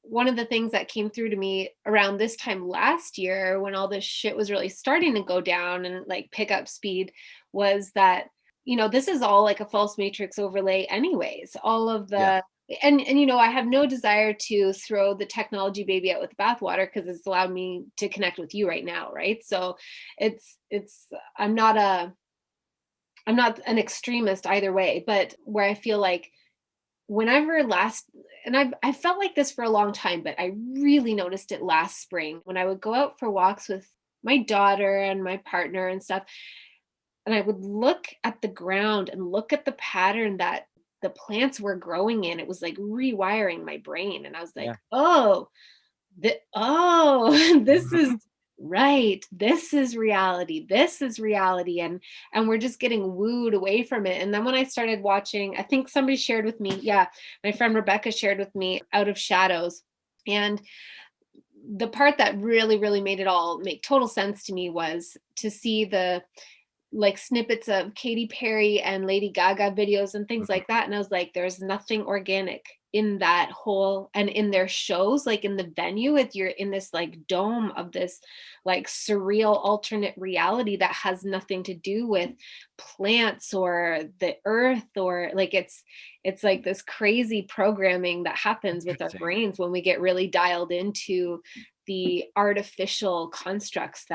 one of the things that came through to me around this time last year, when all this shit was really starting to go down and like pick up speed, was that this is all like a false matrix overlay anyways. All of Yeah. the and I have no desire to throw the technology baby out with the bathwater, because it's allowed me to connect with you right now, right? So it's I'm not an extremist either way, but where I feel like whenever last, and I felt like this for a long time, but I really noticed it last spring when I would go out for walks with my daughter and my partner and stuff, and I would look at the ground and look at the pattern that the plants were growing in. It was like rewiring my brain, and I was like, Yeah. oh, this is right. This is reality. This is reality. And we're just getting wooed away from it. And then when I started watching, I think somebody shared with me, yeah, my friend Rebecca shared with me Out of Shadows. And the part that really, really made it all make total sense to me was to see the like snippets of Katy Perry and Lady Gaga videos and things like that. And I was like, there's nothing organic in that whole, and in their shows, like in the venue, if you're in this like dome of this like surreal alternate reality that has nothing to do with plants or the earth, or like it's like this crazy programming that happens with our Interesting. brains when we get really dialed into the artificial constructs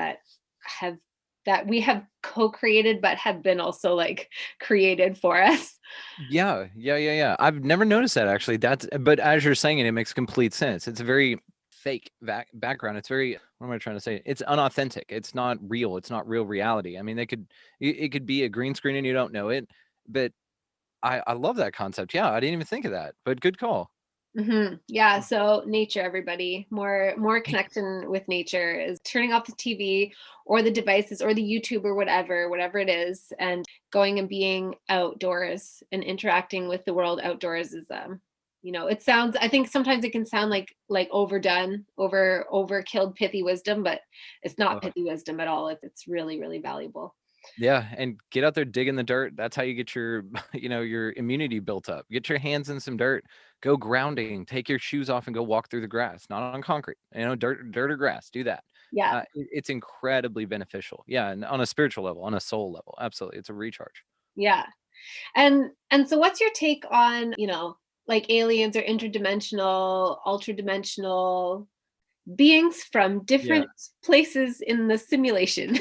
have that we have co-created but have been also like created for us. Yeah. I've never noticed that actually. But as you're saying it, it makes complete sense. It's a very fake background. It's very, what am I trying to say? It's unauthentic. It's not real. It's not real reality. I mean, it could be a green screen and you don't know it. But I love that concept. Yeah, I didn't even think of that. But good call. Yeah, so nature, everybody, more connection with nature is turning off the TV or the devices or the YouTube or whatever it is, and going and being outdoors and interacting with the world outdoors is it sounds, I think sometimes it can sound like overdone, overkilled pithy wisdom, but it's not Uh, pithy wisdom at all. It's really, really valuable. Yeah, and get out there, dig in the dirt. That's how you get your, your immunity built up. Get your hands in some dirt. Go grounding. Take your shoes off and go walk through the grass, not on concrete. Dirt or grass. Do that. Yeah. It's incredibly beneficial. Yeah, and on a spiritual level, on a soul level, absolutely, it's a recharge. Yeah. And so what's your take on, like aliens or interdimensional, ultra dimensional beings from Yeah. different places in the simulation?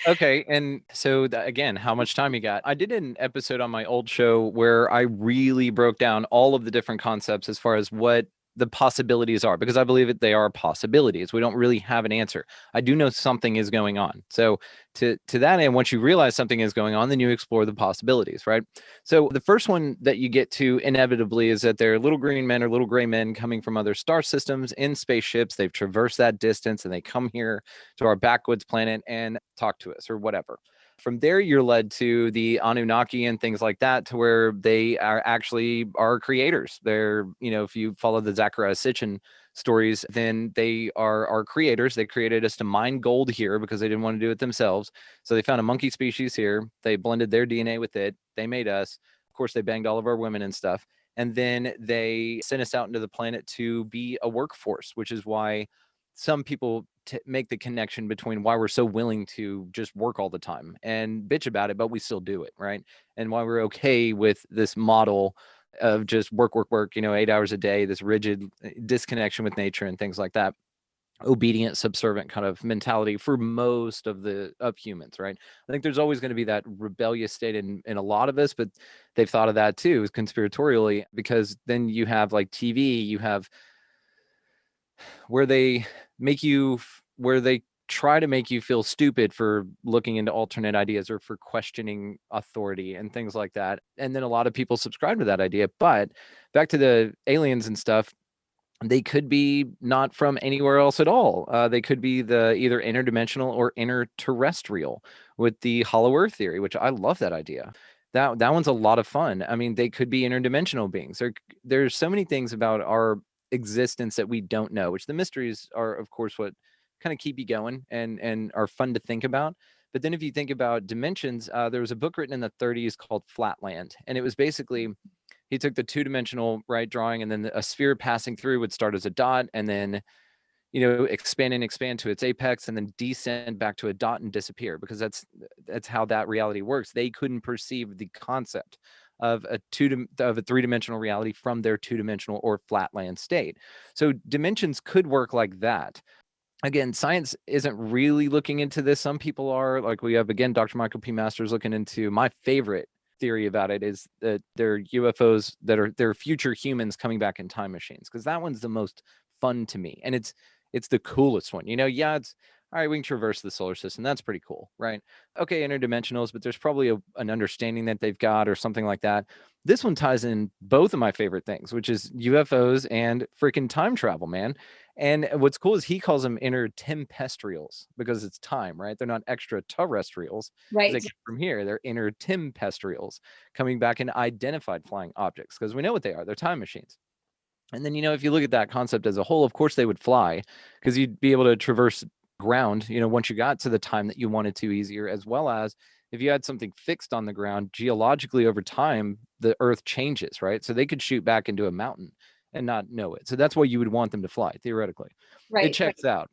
Okay, and so again, how much time you got? I did an episode on my old show where I really broke down all of the different concepts as far as what the possibilities are, because I believe that they are possibilities. We don't really have an answer. I do know something is going on. So to that end, once you realize something is going on, then you explore the possibilities, right? So the first one that you get to inevitably is that they're little green men or little gray men coming from other star systems in spaceships. They've traversed that distance and they come here to our backwoods planet and talk to us or whatever. From there, you're led to the Anunnaki and things like that, to where they are actually our creators. They're, if you follow the Zachariah Sitchin stories, then they are our creators. They created us to mine gold here because they didn't want to do it themselves. So they found a monkey species here. They blended their DNA with it. They made us. Of course, they banged all of our women and stuff. And then they sent us out into the planet to be a workforce, which is why some people make the connection between why we're so willing to just work all the time and bitch about it, but we still do it, right? And why we're okay with this model of just work, 8 hours a day, this rigid disconnection with nature and things like that. Obedient, subservient kind of mentality for most of humans, right? I think there's always going to be that rebellious state in a lot of us, but they've thought of that too, conspiratorially, because then you have like TV, you have where they where they try to make you feel stupid for looking into alternate ideas or for questioning authority and things like that. And then a lot of people subscribe to that idea. But back to the aliens and stuff, they could be not from anywhere else at all. They could be the either interdimensional or interterrestrial with the hollow earth theory, which I love that idea. That one's a lot of fun. I mean, they could be interdimensional beings. There's so many things about our existence that we don't know, which the mysteries are, of course, what kind of keep you going and are fun to think about. But then if you think about dimensions, there was a book written in the 30s called Flatland, and it was basically he took the two-dimensional right drawing, and then a sphere passing through would start as a dot, and then expand and expand to its apex, and then descend back to a dot and disappear, because that's how that reality works. They couldn't perceive the concept of a three-dimensional reality from their two-dimensional or flatland state. So dimensions could work like that. Again, science isn't really looking into this. Some people are, like we have, again, Dr. Michael P. Masters looking into. My favorite theory about it is that they're UFOs they're future humans coming back in time machines, because that one's the most fun to me. And it's the coolest one. Yeah, it's all right, we can traverse the solar system. That's pretty cool, right? Okay, interdimensionals, but there's probably an understanding that they've got or something like that. This one ties in both of my favorite things, which is UFOs and freaking time travel, man. And what's cool is he calls them intertempestrials because it's time, right? They're not extraterrestrials because they Right. came from here. They're intertempestrials coming back in identified flying objects, because we know what they are. They're time machines. And then, if you look at that concept as a whole, of course they would fly, because you'd be able to traverse ground, once you got to the time that you wanted to easier, as well as if you had something fixed on the ground geologically over time, the earth changes, right? So they could shoot back into a mountain and not know it. So that's why you would want them to fly, theoretically. It Right. checks out.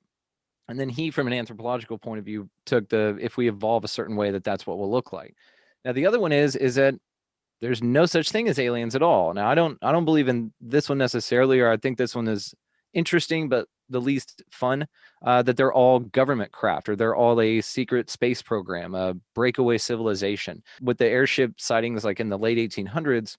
And then he, from an anthropological point of view, took the, if we evolve a certain way, that's what we'll look like. Now, the other one is that there's no such thing as aliens at all. Now, I don't believe in this one necessarily, or I think this one is interesting, but the least fun, that they're all government craft, or they're all a secret space program, a breakaway civilization. With the airship sightings, like in the late 1800s,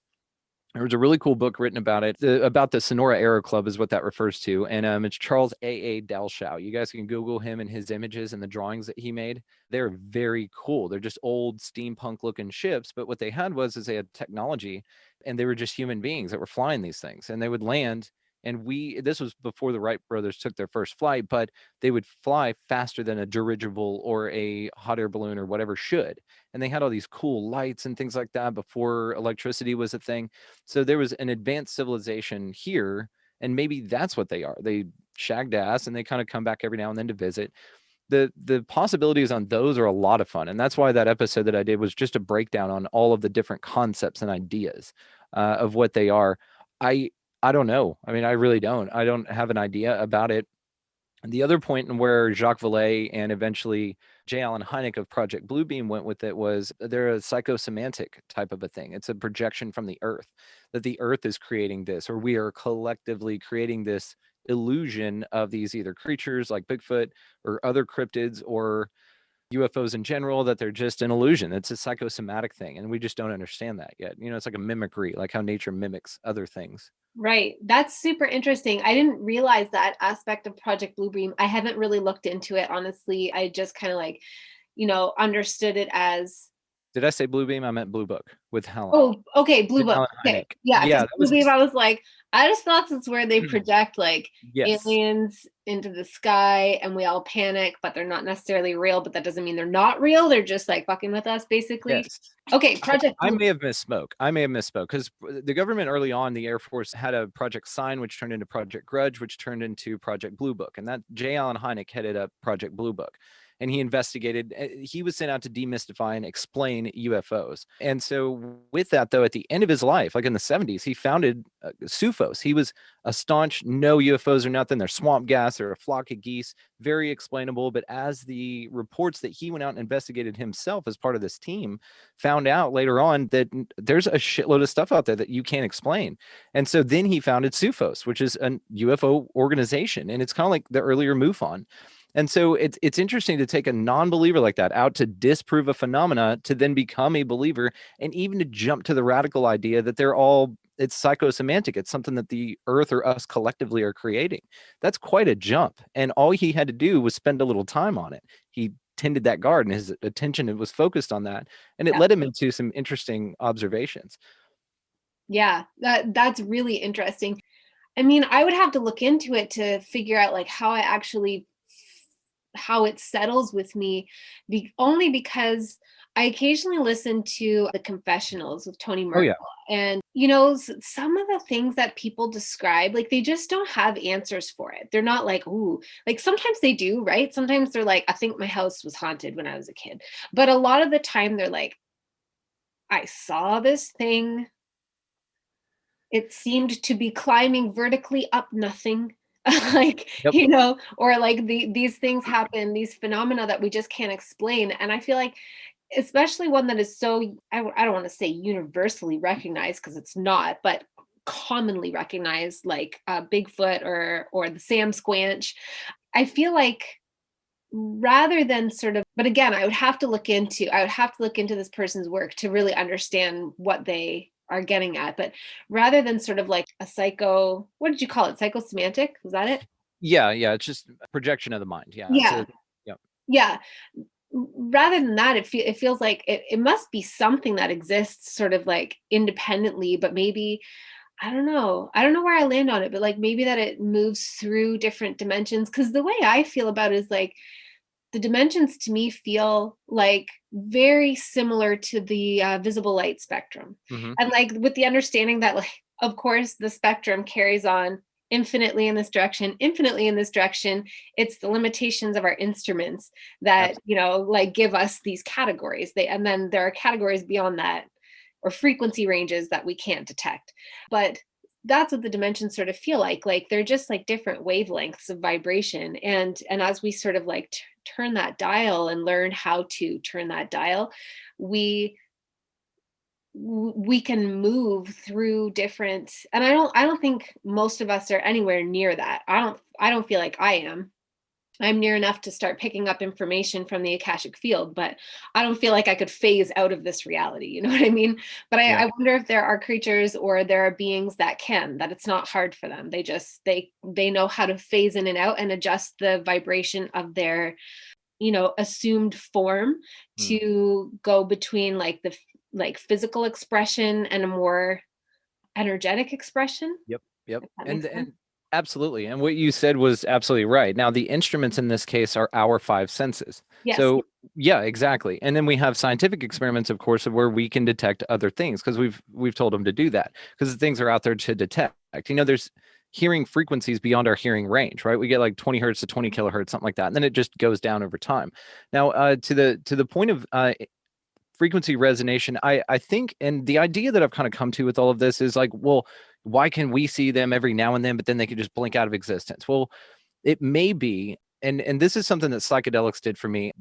there was a really cool book written about it, about the Sonora Aero Club is what that refers to. And it's Charles A.A. Dalshow. You guys can Google him and his images and the drawings that he made. They're very cool. They're just old steampunk looking ships. But what they had was they had technology, and they were just human beings that were flying these things. And they would land. And this was before the Wright brothers took their first flight, but they would fly faster than a dirigible or a hot air balloon or whatever should. And they had all these cool lights and things like that before electricity was a thing. So there was an advanced civilization here, and maybe that's what they are. They shagged ass and they kind of come back every now and then to visit. The possibilities on those are a lot of fun. And that's why that episode that I did was just a breakdown on all of the different concepts and ideas of what they are. I don't know. I mean, I really don't. I don't have an idea about it. And the other point in where Jacques Vallée and eventually J. Allen Hynek of Project Bluebeam went with it was they're a psychosemantic type of a thing. It's a projection from the earth, that the earth is creating this, or we are collectively creating this illusion of these either creatures like Bigfoot or other cryptids or UFOs in general, that they're just an illusion. It's a psychosomatic thing. And we just don't understand that yet. It's like a mimicry, like how nature mimics other things. Right. That's super interesting. I didn't realize that aspect of Project Bluebeam. I haven't really looked into it, honestly. I just kind of like, understood it as. Did I say Bluebeam? I meant Blue Book with Helen. Oh, okay. Blue Book. Alan Okay. Hynek. Yeah. Yeah, Because that was Bluebeam, I was like, I just thought it's where they project like yes. aliens into the sky and we all panic, but they're not necessarily real. But that doesn't mean they're not real. They're just like fucking with us, basically. Yes. Okay. Project. I may have misspoke. Because the government early on, the Air Force had a Project Sign, which turned into Project Grudge, which turned into Project Blue Book. And that J. Allen Hynek headed up Project Blue Book. And he investigated, he was sent out to demystify and explain UFOs. And so with that, though, at the end of his life, like in the 70s, he founded SUFOS. He was a staunch, no UFOs or nothing. They're swamp gas. They're a flock of geese. Very explainable. But as the reports that he went out and investigated himself as part of this team found out later on, that there's a shitload of stuff out there that you can't explain. And so then he founded SUFOS, which is a UFO organization. And it's kind of like the earlier MUFON. And so it's interesting to take a non-believer like that out to disprove a phenomena to then become a believer, and even to jump to the radical idea that it's psychosemantic. It's something that the earth or us collectively are creating. That's quite a jump. And all he had to do was spend a little time on it. He tended that garden. His attention was focused on that. And it led him into some interesting observations. Yeah, that's really interesting. I mean, I would have to look into it to figure out like how it settles with me, only because I occasionally listen to the confessionals with Tony Merkel. Oh, yeah. And, some of the things that people describe, like they just don't have answers for it. They're not like, ooh, like sometimes they do, right? Sometimes they're like, I think my house was haunted when I was a kid. But a lot of the time they're like, I saw this thing. It seemed to be climbing vertically up nothing. Like, Yep. or like these things happen, these phenomena that we just can't explain. And I feel like, especially one that is so, I don't want to say universally recognized, because it's not, but commonly recognized, like Bigfoot or the Sam Squanch. I feel like, rather than sort of, but again, I would have to look into this person's work to really understand what they are getting at. But rather than sort of like what did you call it? Psychosemantic? Was that it? Yeah. It's just a projection of the mind. Yeah. Yeah. Yeah. Yeah. Rather than that, it feels like it must be something that exists sort of like independently, but maybe, I don't know where I land on it, but like maybe that it moves through different dimensions. Because the way I feel about it is like, the dimensions to me feel like very similar to the visible light spectrum. Mm-hmm. And like with the understanding that, like, of course, the spectrum carries on infinitely in this direction. It's the limitations of our instruments that, like give us these categories. And then there are categories beyond that, or frequency ranges that we can't detect. But that's what the dimensions sort of feel like they're just like different wavelengths of vibration. And as we sort of like turn that dial and learn how to turn that dial, we can move through different, and I don't think most of us are anywhere near that. I don't feel like I'm near enough to start picking up information from the Akashic field, but I don't feel like I could phase out of this reality. You know what I mean? But Yeah. I wonder if there are creatures or there are beings that it's not hard for them. They know how to phase in and out and adjust the vibration of their, assumed form to go between like the physical expression and a more energetic expression. Yep. Yep. If that makes sense. And absolutely. And what you said was absolutely right. Now, the instruments in this case are our five senses. Yes. So yeah, exactly. And then we have scientific experiments, of course, where we can detect other things because we've told them to do that because the things are out there to detect. There's hearing frequencies beyond our hearing range, right? We get like 20 hertz to 20 kilohertz, something like that. And then it just goes down over time. Now, to the point of frequency resonation, I think, and the idea that I've kind of come to with all of this is like, well, why can we see them every now and then, but then they can just blink out of existence? Well, it may be, and this is something that psychedelics did for me.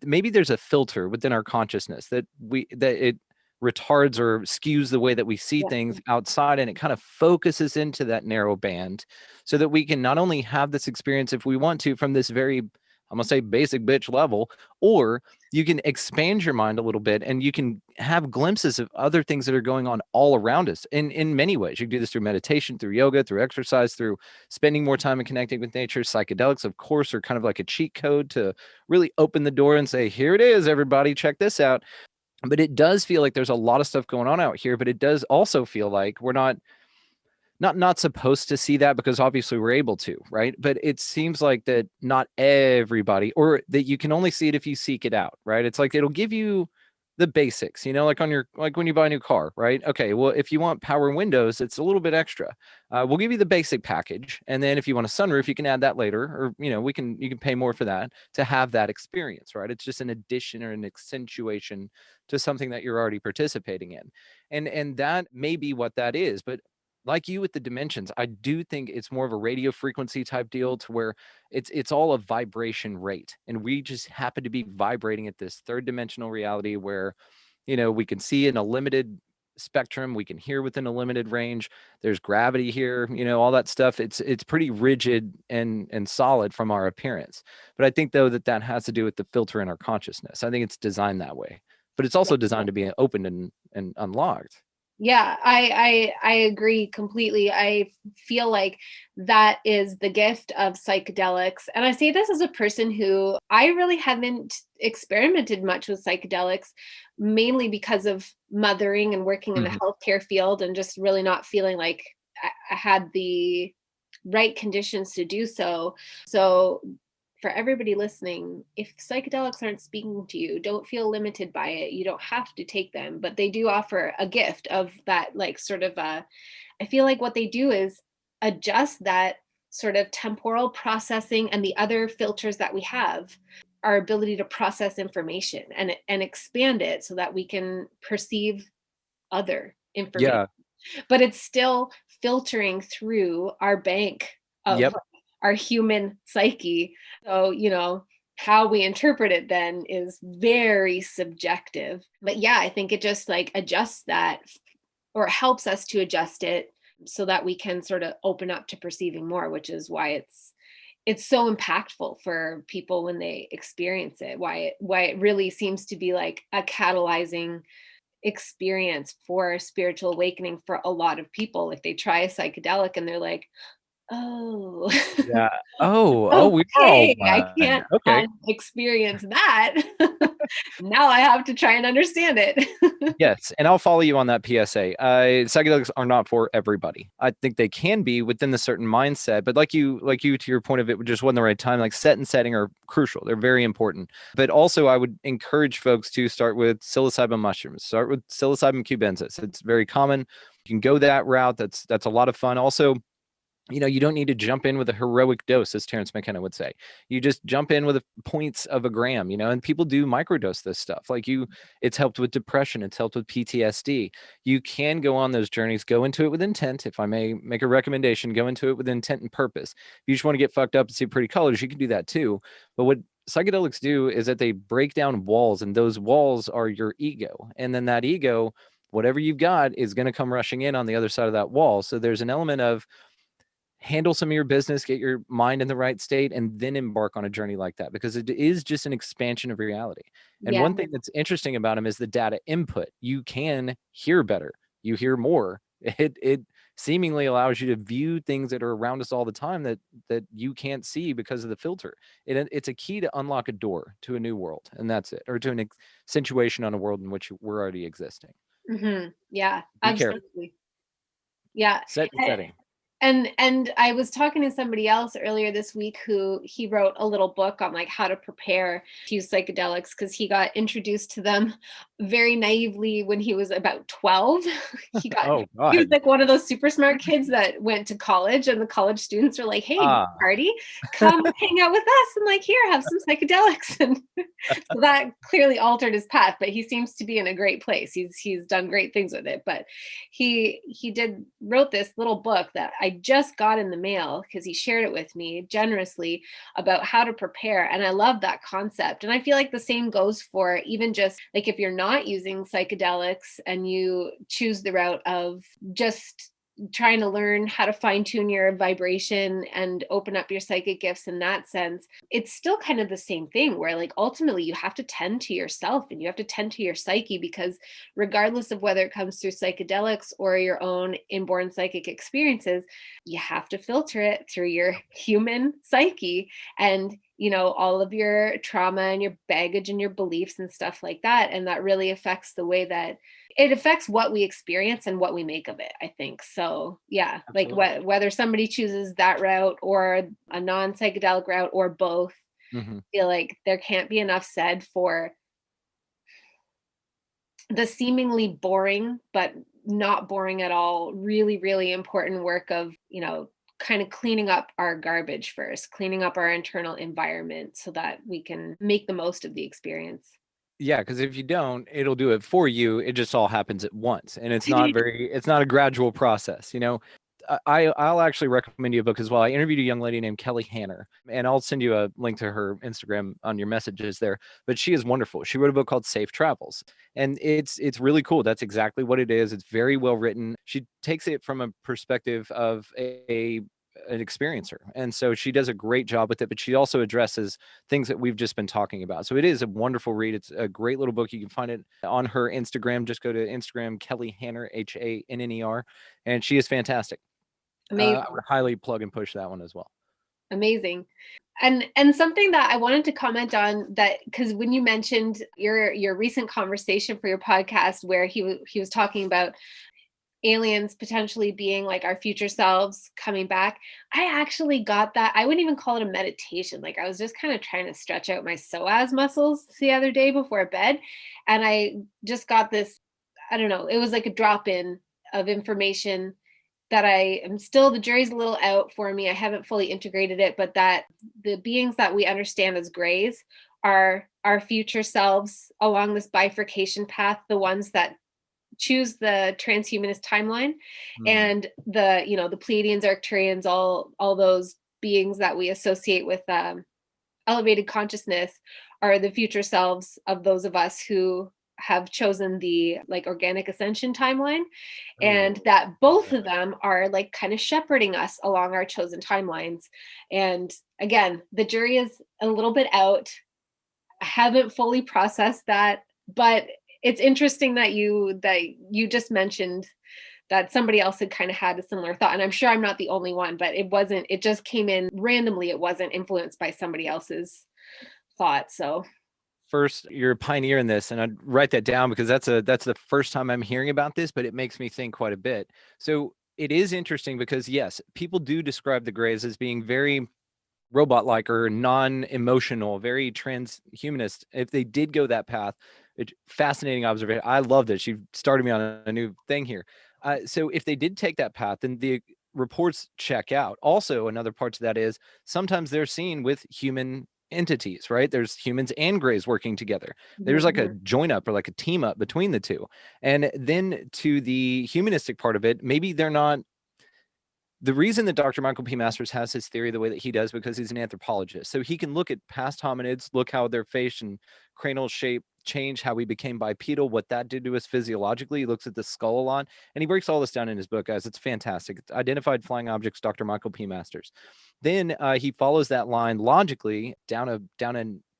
Maybe there's a filter within our consciousness that it retards or skews the way that we see things outside, and it kind of focuses into that narrow band so that we can not only have this experience if we want to from this very, I'm gonna say, basic bitch level, or you can expand your mind a little bit and you can have glimpses of other things that are going on all around us in many ways. You can do this through meditation, through yoga, through exercise, through spending more time and connecting with nature. Psychedelics, of course, are kind of like a cheat code to really open the door and say, here it is, everybody, check this out. But it does feel like there's a lot of stuff going on out here, but it does also feel like we're not supposed to see that because obviously we're able to, right? But it seems like that not everybody, or that you can only see it if you seek it out, right? It's like it'll give you the basics, like like when you buy a new car, right? Okay, well, if you want power windows, it's a little bit extra. We'll give you the basic package, and then if you want a sunroof, you can add that later, or you can pay more for that to have that experience, right? It's just an addition or an accentuation to something that you're already participating in, and that may be what that is, but like you with the dimensions, I do think it's more of a radio frequency type deal to where it's all a vibration rate. And we just happen to be vibrating at this third dimensional reality where, we can see in a limited spectrum, we can hear within a limited range. There's gravity here, all that stuff. It's pretty rigid and solid from our appearance. But I think though that has to do with the filter in our consciousness. I think it's designed that way, but it's also designed to be open and unlocked. Yeah, I agree completely. I feel like that is the gift of psychedelics. And I say this as a person who I really haven't experimented much with psychedelics, mainly because of mothering and working in the healthcare field and just really not feeling like I had the right conditions to do so. So for everybody listening, if psychedelics aren't speaking to you, don't feel limited by it. You don't have to take them, but they do offer a gift of that, like sort of I feel like what they do is adjust that sort of temporal processing and the other filters that we have, our ability to process information and expand it so that we can perceive other information. Yeah. But it's still filtering through our bank of Yep. our human psyche. So, how we interpret it then is very subjective. But yeah, I think it just like adjusts that or helps us to adjust it so that we can sort of open up to perceiving more, which is why it's so impactful for people when they experience it, why it really seems to be like a catalyzing experience for spiritual awakening for a lot of people. Like they try a psychedelic and they're like, oh, Yeah. Oh, we are all okay, I one. can't Okay. experience that. Now I have to try and understand it. Yes, and I'll follow you on that PSA. Psychedelics are not for everybody. I think they can be within the certain mindset, but like you, to your point of it just wasn't the right time. Like set and setting are crucial. They're very important. But also, I would encourage folks to start with psilocybin mushrooms. Start with psilocybin cubensis. It's very common. You can go that route. That's a lot of fun. Also, You don't need to jump in with a heroic dose, as Terence McKenna would say. You just jump in with points of a gram, and people do microdose this stuff. It's helped with depression. It's helped with PTSD. You can go on those journeys, go into it with intent. If I may make a recommendation, go into it with intent and purpose. If you just want to get fucked up and see pretty colors, you can do that too. But what psychedelics do is that they break down walls, and those walls are your ego. And then that ego, whatever you've got, is going to come rushing in on the other side of that wall. So there's an element of handle some of your business, get your mind in the right state, and then embark on a journey like that, because it is just an expansion of reality. And Yeah. one thing that's interesting about them is the data input. You can hear better, you hear more. It seemingly allows you to view things that are around us all the time that you can't see because of the filter. It's a key to unlock a door to a new world, and that's it, or to an situation on a world in which we're already existing. Yeah, Be careful. absolutely. Yeah. Set the setting. And I was talking to somebody else earlier this week who he wrote a little book on like how to prepare to use psychedelics, because he got introduced to them very naively when he was about 12. He Oh, God. was like one of those super smart kids that went to college, and the college students were like, "Hey, party, come hang out with us, and like, here, have some psychedelics." And so that clearly altered his path, but he seems to be in a great place. He's done great things with it. But he wrote this little book that I just got in the mail because he shared it with me generously about how to prepare. And I love that concept. And I feel like the same goes for even just like if you're not using psychedelics and you choose the route of just trying to learn how to fine tune your vibration and open up your psychic gifts in that sense, it's still kind of the same thing where like ultimately you have to tend to yourself and you have to tend to your psyche, because regardless of whether it comes through psychedelics or your own inborn psychic experiences, you have to filter it through your human psyche and all of your trauma and your baggage and your beliefs and stuff like that. And that really affects the way that it affects what we experience and what we make of it, I think. So yeah, Absolutely. like whether somebody chooses that route or a non-psychedelic route or both, I feel like there can't be enough said for the seemingly boring, but not boring at all, really, really important work of, kind of cleaning up our garbage first, cleaning up our internal environment so that we can make the most of the experience. Yeah, because if you don't, it'll do it for you. It just all happens at once, and it's not a gradual process. I'll actually recommend you a book as well. I interviewed a young lady named Kelly Hanner, and I'll send you a link to her Instagram on your messages there. But she is wonderful. She wrote a book called Safe Travels, and it's really cool. That's exactly what it is. It's very well written. She takes it from a perspective of an experiencer, and so she does a great job with it, but she also addresses things that we've just been talking about. So it is a wonderful read. It's a great little book. You can find it on her Instagram. Just go to Instagram, Kelly Hanner, Hanner, and she is fantastic. I would highly plug and push that one as well. Amazing. And something that I wanted to comment on, that because when you mentioned your recent conversation for your podcast where he was talking about aliens potentially being like our future selves coming back, I actually got that. I wouldn't even call it a meditation. Like I was just kind of trying to stretch out my psoas muscles the other day before bed, and I just got this, I don't know, it was like a drop in of information that I am still, the jury's a little out for me. I haven't fully integrated it, but that the beings that we understand as grays are our future selves along this bifurcation path, the ones that choose the transhumanist timeline, and the the Pleiadians, Arcturians, all those beings that we associate with elevated consciousness are the future selves of those of us who have chosen the like organic ascension timeline, and that both of them are like kind of shepherding us along our chosen timelines. And again, the jury is a little bit out. I haven't fully processed that, but it's interesting that you just mentioned that somebody else had kind of had a similar thought. And I'm sure I'm not the only one, but it just came in randomly. It wasn't influenced by somebody else's thought. So first, you're a pioneer in this, and I'd write that down because that's the first time I'm hearing about this, but it makes me think quite a bit. So it is interesting because yes, people do describe the Greys as being very robot-like or non-emotional, very transhumanist. If they did go that path, fascinating observation. I love that. She started me on a new thing here. So if they did take that path, then the reports check out. Also, another part to that is sometimes they're seen with human entities, right? There's humans and grays working together. There's like a join up or like a team up between the two. And then to the humanistic part of it, maybe they're not. The reason that Dr. Michael P. Masters has his theory the way that he does, because he's an anthropologist. So he can look at past hominids, look how their face and cranial shape change, how we became bipedal, what that did to us physiologically. He looks at the skull a lot, and he breaks all this down in his book, guys. It's fantastic. It's Identified Flying Objects, Dr. Michael P. Masters. Then he follows that line logically down a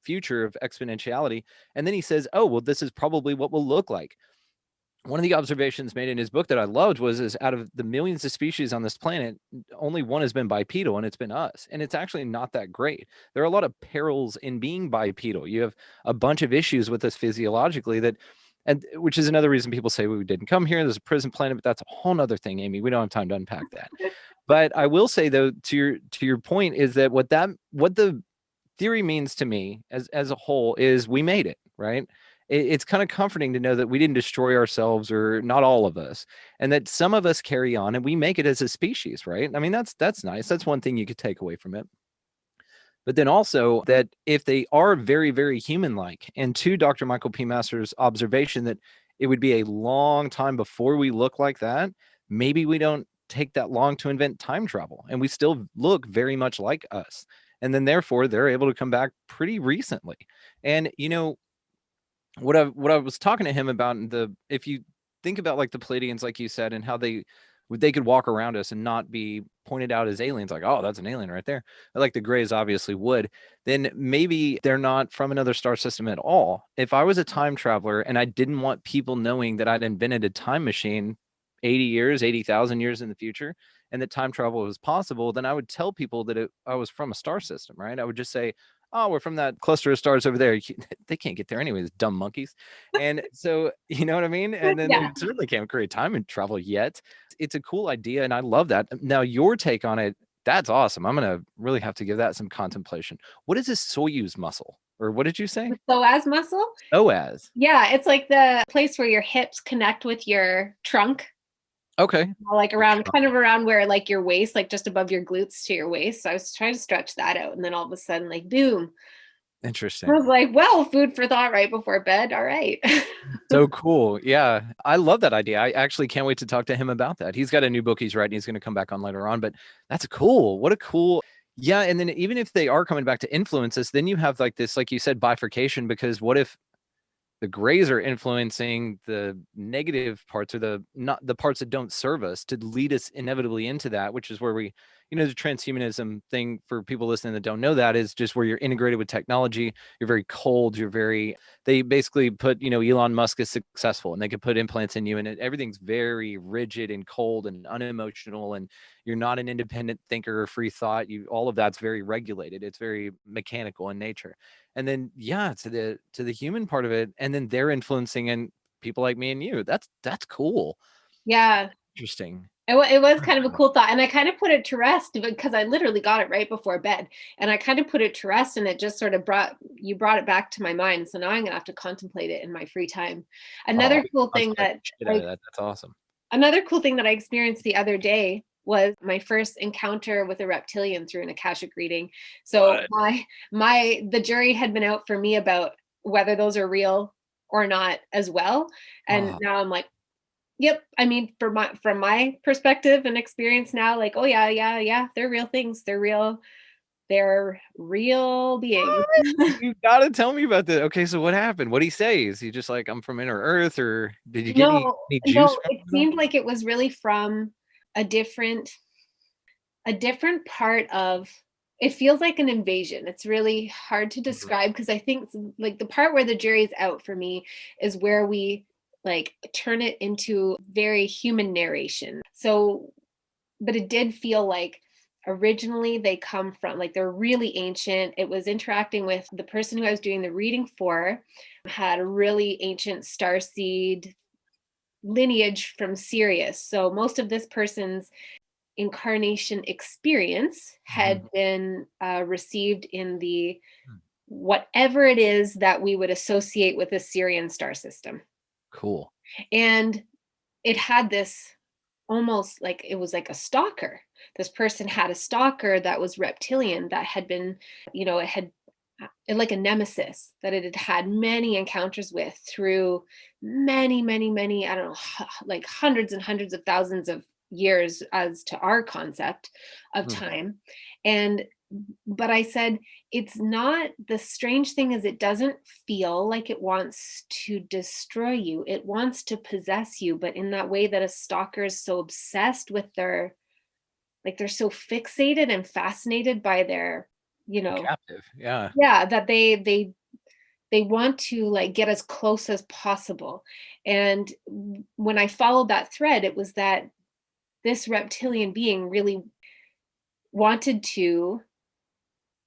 future of exponentiality, and then he says, oh, well, this is probably what we'll look like. One of the observations made in his book that I loved is out of the millions of species on this planet, only one has been bipedal, and it's been us. And it's actually not that great. There are a lot of perils in being bipedal. You have a bunch of issues with us physiologically and which is another reason people say we didn't come here. There's a prison planet, but that's a whole nother thing, Amy. We don't have time to unpack that. But I will say, though, to your point, is that what the theory means to me as a whole is we made it, right? It's kind of comforting to know that we didn't destroy ourselves, or not all of us, and that some of us carry on and we make it as a species, right? I mean, that's nice. That's one thing you could take away from it. But then also that if they are very, very human-like, and to Dr. Michael P. Masters' observation that it would be a long time before we look like that, maybe we don't take that long to invent time travel, and we still look very much like us. And then therefore they're able to come back pretty recently. And what I was talking to him about, if you think about like the Palladians, like you said, and how they could walk around us and not be pointed out as aliens, like, oh, that's an alien right there. Like the Greys obviously would. Then maybe they're not from another star system at all. If I was a time traveler and I didn't want people knowing that I'd invented a time machine 80,000 years in the future, and that time travel was possible, then I would tell people that I was from a star system, right? I would just say, oh, we're from that cluster of stars over there. They can't get there anyways, dumb monkeys. And so, you know what I mean? And then they certainly can't create time and travel yet. It's a cool idea, and I love that. Now, your take on it, that's awesome. I'm going to really have to give that some contemplation. What is this Soyuz muscle? Or what did you say? Psoas muscle? Soaz. Yeah, it's like the place where your hips connect with your trunk. Okay. Like kind of around where like your waist, like just above your glutes to your waist. So I was trying to stretch that out, and then all of a sudden, like, boom. Interesting. I was like, well, food for thought right before bed. All right. So cool. Yeah. I love that idea. I actually can't wait to talk to him about that. He's got a new book he's writing. He's going to come back on later on, but that's cool. What a cool. Yeah. And then even if they are coming back to influence us, then you have like this, like you said, bifurcation, because what if the Greys are influencing the negative parts, or the parts that don't serve us, to lead us inevitably into that, which is where we, the transhumanism thing, for people listening that don't know, that is just where you're integrated with technology. You're very cold. They basically put, Elon Musk is successful, and they could put implants in you, and everything's very rigid and cold and unemotional, and you're not an independent thinker or free thought. All of that's very regulated. It's very mechanical in nature. And then, yeah, to the human part of it, and then they're influencing and people like me and you. That's cool. Yeah. Interesting. It was kind of a cool thought, and I kind of put it to rest because I literally got it right before bed, and I kind of put it to rest, and it just sort of brought it back to my mind. So now I'm gonna have to contemplate it in my free time. Another cool thing that's awesome. Another cool thing that I experienced the other day was my first encounter with a reptilian through an Akashic reading. So the jury had been out for me about whether those are real or not as well. And now I'm like, yep. I mean, from my perspective and experience now, like, oh yeah, they're real things. They're real beings. You gotta tell me about that. Okay, so what happened? What'd he say? Is he just like, I'm from inner Earth, or did you get any juice from it seemed like it was really from a different part of. It feels like an invasion. It's really hard to describe, because I think like the part where the jury's out for me is where we like turn it into very human narration. So, but it did feel like originally they come from, like, they're really ancient. It was interacting with the person who I was doing the reading for, had a really ancient starseed lineage from Sirius. So most of this person's incarnation experience had been received in the whatever it is that we would associate with a Sirian star system. Cool. And it had this almost like it was like a stalker. This person had a stalker that was reptilian, that had been, it had like a nemesis that it had had many encounters with through many, many, many, I don't know, like hundreds and hundreds of thousands of years as to our concept of Hmm. time. And but I said, it's not, the strange thing is it doesn't feel like it wants to destroy you. It wants to possess you, but in that way that a stalker is so obsessed with their, like they're so fixated and fascinated by their, you know, Captive. Yeah. yeah, that they want to like get as close as possible. And when I followed that thread, it was that this reptilian being really wanted to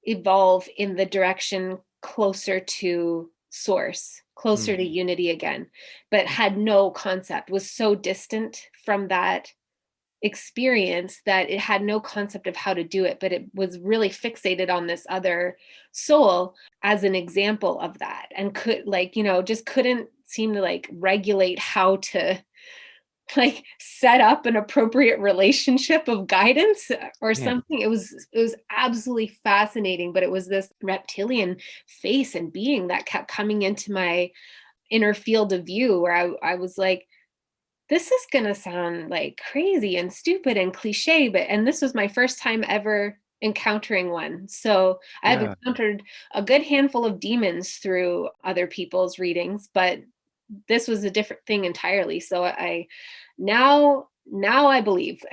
evolve in the direction closer to source, closer to Mm. unity again, but had no concept, was so distant from that experience that it had no concept of how to do it, but it was really fixated on this other soul as an example of that, and could, like, just couldn't seem to like regulate how to like set up an appropriate relationship of guidance or Man. something. It was absolutely fascinating, but it was this reptilian face and being that kept coming into my inner field of view, where I was like, this is going to sound like crazy and stupid and cliche, and this was my first time ever encountering one. So I've Yeah. encountered a good handful of demons through other people's readings, but this was a different thing entirely. So I now I believe.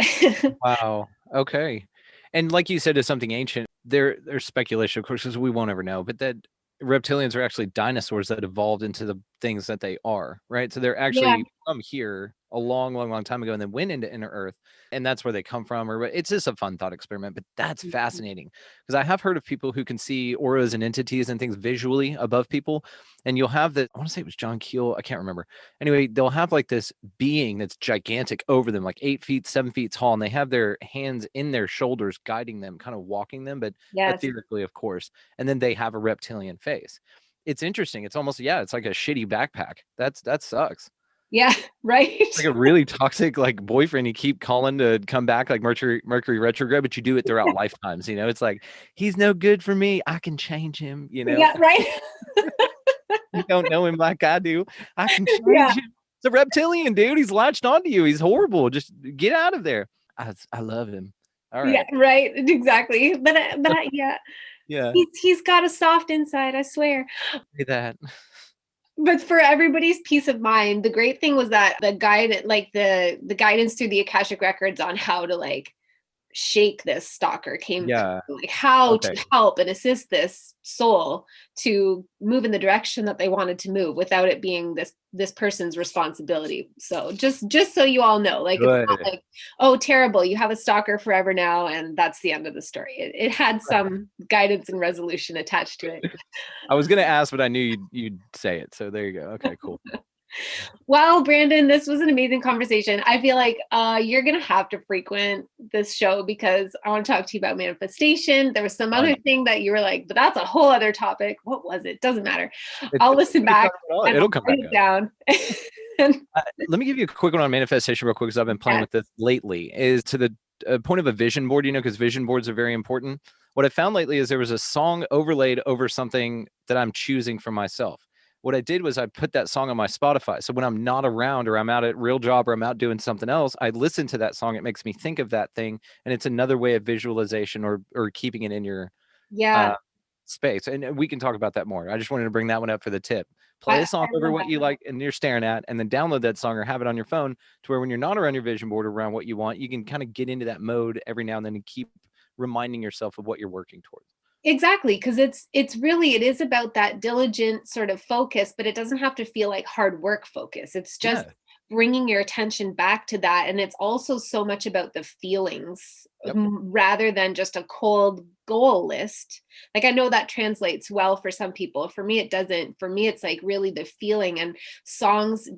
Wow. Okay. And like you said, it's something ancient. There's speculation, of course, because we won't ever know, but that reptilians are actually dinosaurs that evolved into the things that they are, right? So they're Yeah. actually from here a long, long, long time ago and then went into inner Earth, and that's where they come from. Or it's just a fun thought experiment, but that's fascinating because I have heard of people who can see auras and entities and things visually above people. And you'll have that, I want to say it was John Keel, I can't remember. Anyway, they'll have like this being that's gigantic over them, like 8 feet, 7 feet tall, and they have their hands in their shoulders guiding them, kind of walking them, but Yes. ethereally, of course. And then they have a reptilian face. It's interesting. It's almost, yeah, it's like a shitty backpack. That sucks. Yeah. Right. Like a really toxic like boyfriend you keep calling to come back, like Mercury retrograde, but you do it throughout lifetimes. It's like, he's no good for me. I can change him. Yeah. Right. You don't know him like I do. I can Yeah. change him. It's a reptilian, dude. He's latched onto you. He's horrible. Just get out of there. I love him. All Yeah. right. Right. Exactly. But yeah, Yeah. he's got a soft inside, I swear. Say that. But for everybody's peace of mind, the great thing was that the guide, like the guidance through the Akashic records on how to like shake this stalker came Yeah. through, like how Okay. to help and assist this soul to move in the direction that they wanted to move without it being this person's responsibility. So just so you all know, like, it's not Good. like, oh, terrible, you have a stalker forever now and that's the end of the story. It had some guidance and resolution attached to it. I was gonna ask, but I knew you'd say it. So there you go. Okay, cool. Well, Brandon, this was an amazing conversation. I feel like you're going to have to frequent this show because I want to talk to you about manifestation. There was some Why other not? thing that you were like, but that's a whole other topic. What was it? Doesn't matter. I'll It's listen we can back talk about it. and It'll I'll come write back it up. down. And, Let me give you a quick one on manifestation real quick because I've been playing yeah, with this lately. Is to the point of a vision board, because vision boards are very important. What I found lately is there was a song overlaid over something that I'm choosing for myself. What I did was I put that song on my Spotify. So when I'm not around or I'm out at real job or I'm out doing something else, I listen to that song. It makes me think of that thing. And it's another way of visualization or keeping it in your yeah, uh, space. And we can talk about that more. I just wanted to bring that one up for the tip. Play I a song over love what that. you like and you're staring at, and then download that song or have it on your phone to where when you're not around your vision board around what you want, you can kind of get into that mode every now and then and keep reminding yourself of what you're working towards. Exactly, because it's really, it is about that diligent sort of focus, but it doesn't have to feel like hard work focus. It's just Yeah. bringing your attention back to that, and it's also so much about the feelings, Yep. rather than just a cold goal list. Like, I know that translates well for some people. For me, it doesn't. For me, it's like really the feeling, and songs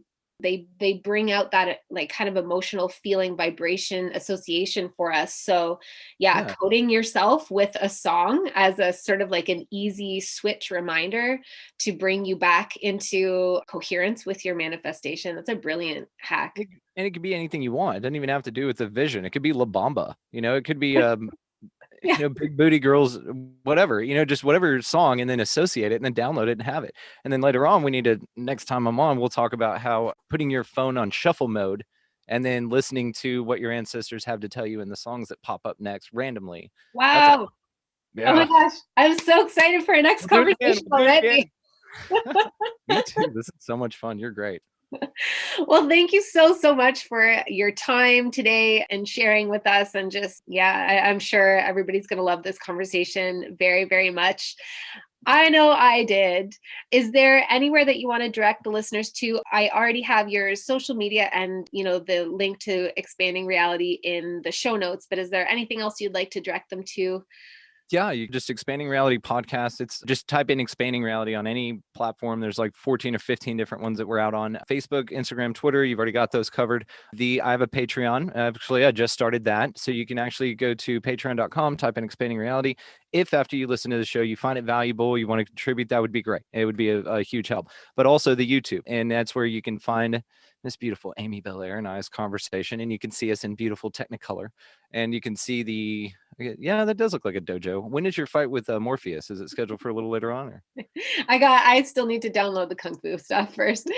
They bring out that like kind of emotional feeling, vibration, association for us. So yeah, Yeah. coding yourself with a song as a sort of like an easy switch reminder to bring you back into coherence with your manifestation. That's a brilliant hack. And it could be anything you want. It doesn't even have to do with the vision. It could be La Bamba, it could be Yeah. Big Booty Girls, whatever, just whatever song, and then associate it and then download it and have it. And then later on, next time I'm on, we'll talk about how putting your phone on shuffle mode and then listening to what your ancestors have to tell you in the songs that pop up next randomly. That's a, Wow. Oh my yeah. gosh. I'm so excited for our next We'll do it again. conversation We'll do it again. already. Me too. This is so much fun. You're great. Well, thank you so much for your time today and sharing with us. And just, yeah, I'm sure everybody's going to love this conversation very, very much. I know I did. Is there anywhere that you want to direct the listeners to? I already have your social media and, the link to Expanding Reality in the show notes, but is there anything else you'd like to direct them to? Yeah, you just Expanding Reality podcast. It's just type in Expanding Reality on any platform. There's like 14 or 15 different ones that we're out on. Facebook, Instagram, Twitter. You've already got those covered. I have a Patreon. Actually, I just started that. So you can actually go to patreon.com, type in Expanding Reality. If after you listen to the show, you find it valuable, you want to contribute, that would be great. It would be a huge help. But also the YouTube. And that's where you can find this beautiful Amy Belair and I's conversation. And you can see us in beautiful Technicolor. And you can see yeah, that does look like a dojo. When is your fight with Morpheus? Is it scheduled for a little later on? Or? I still need to download the Kung Fu stuff first.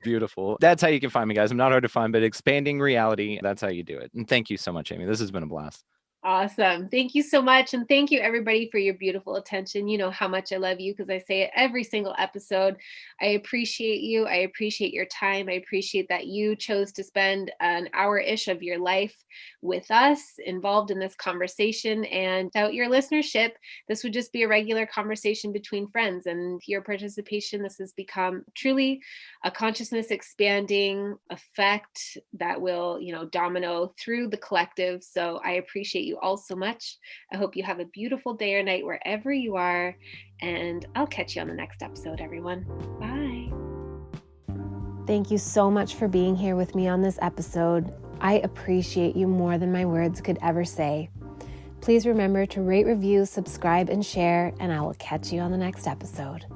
Beautiful. That's how you can find me, guys. I'm not hard to find, but Expanding Reality, that's how you do it. And thank you so much, Amy. This has been a blast. Awesome. Thank you so much. And thank you, everybody, for your beautiful attention. You know how much I love you because I say it every single episode. I appreciate you. I appreciate your time. I appreciate that you chose to spend an hour-ish of your life with us involved in this conversation. And without your listenership, this would just be a regular conversation between friends. And your participation, this has become truly a consciousness expanding effect that will, domino through the collective. So I appreciate you all so much. I hope you have a beautiful day or night wherever you are. And I'll catch you on the next episode, everyone. Bye. Thank you so much for being here with me on this episode. I appreciate you more than my words could ever say. Please remember to rate, review, subscribe, and share, and I will catch you on the next episode.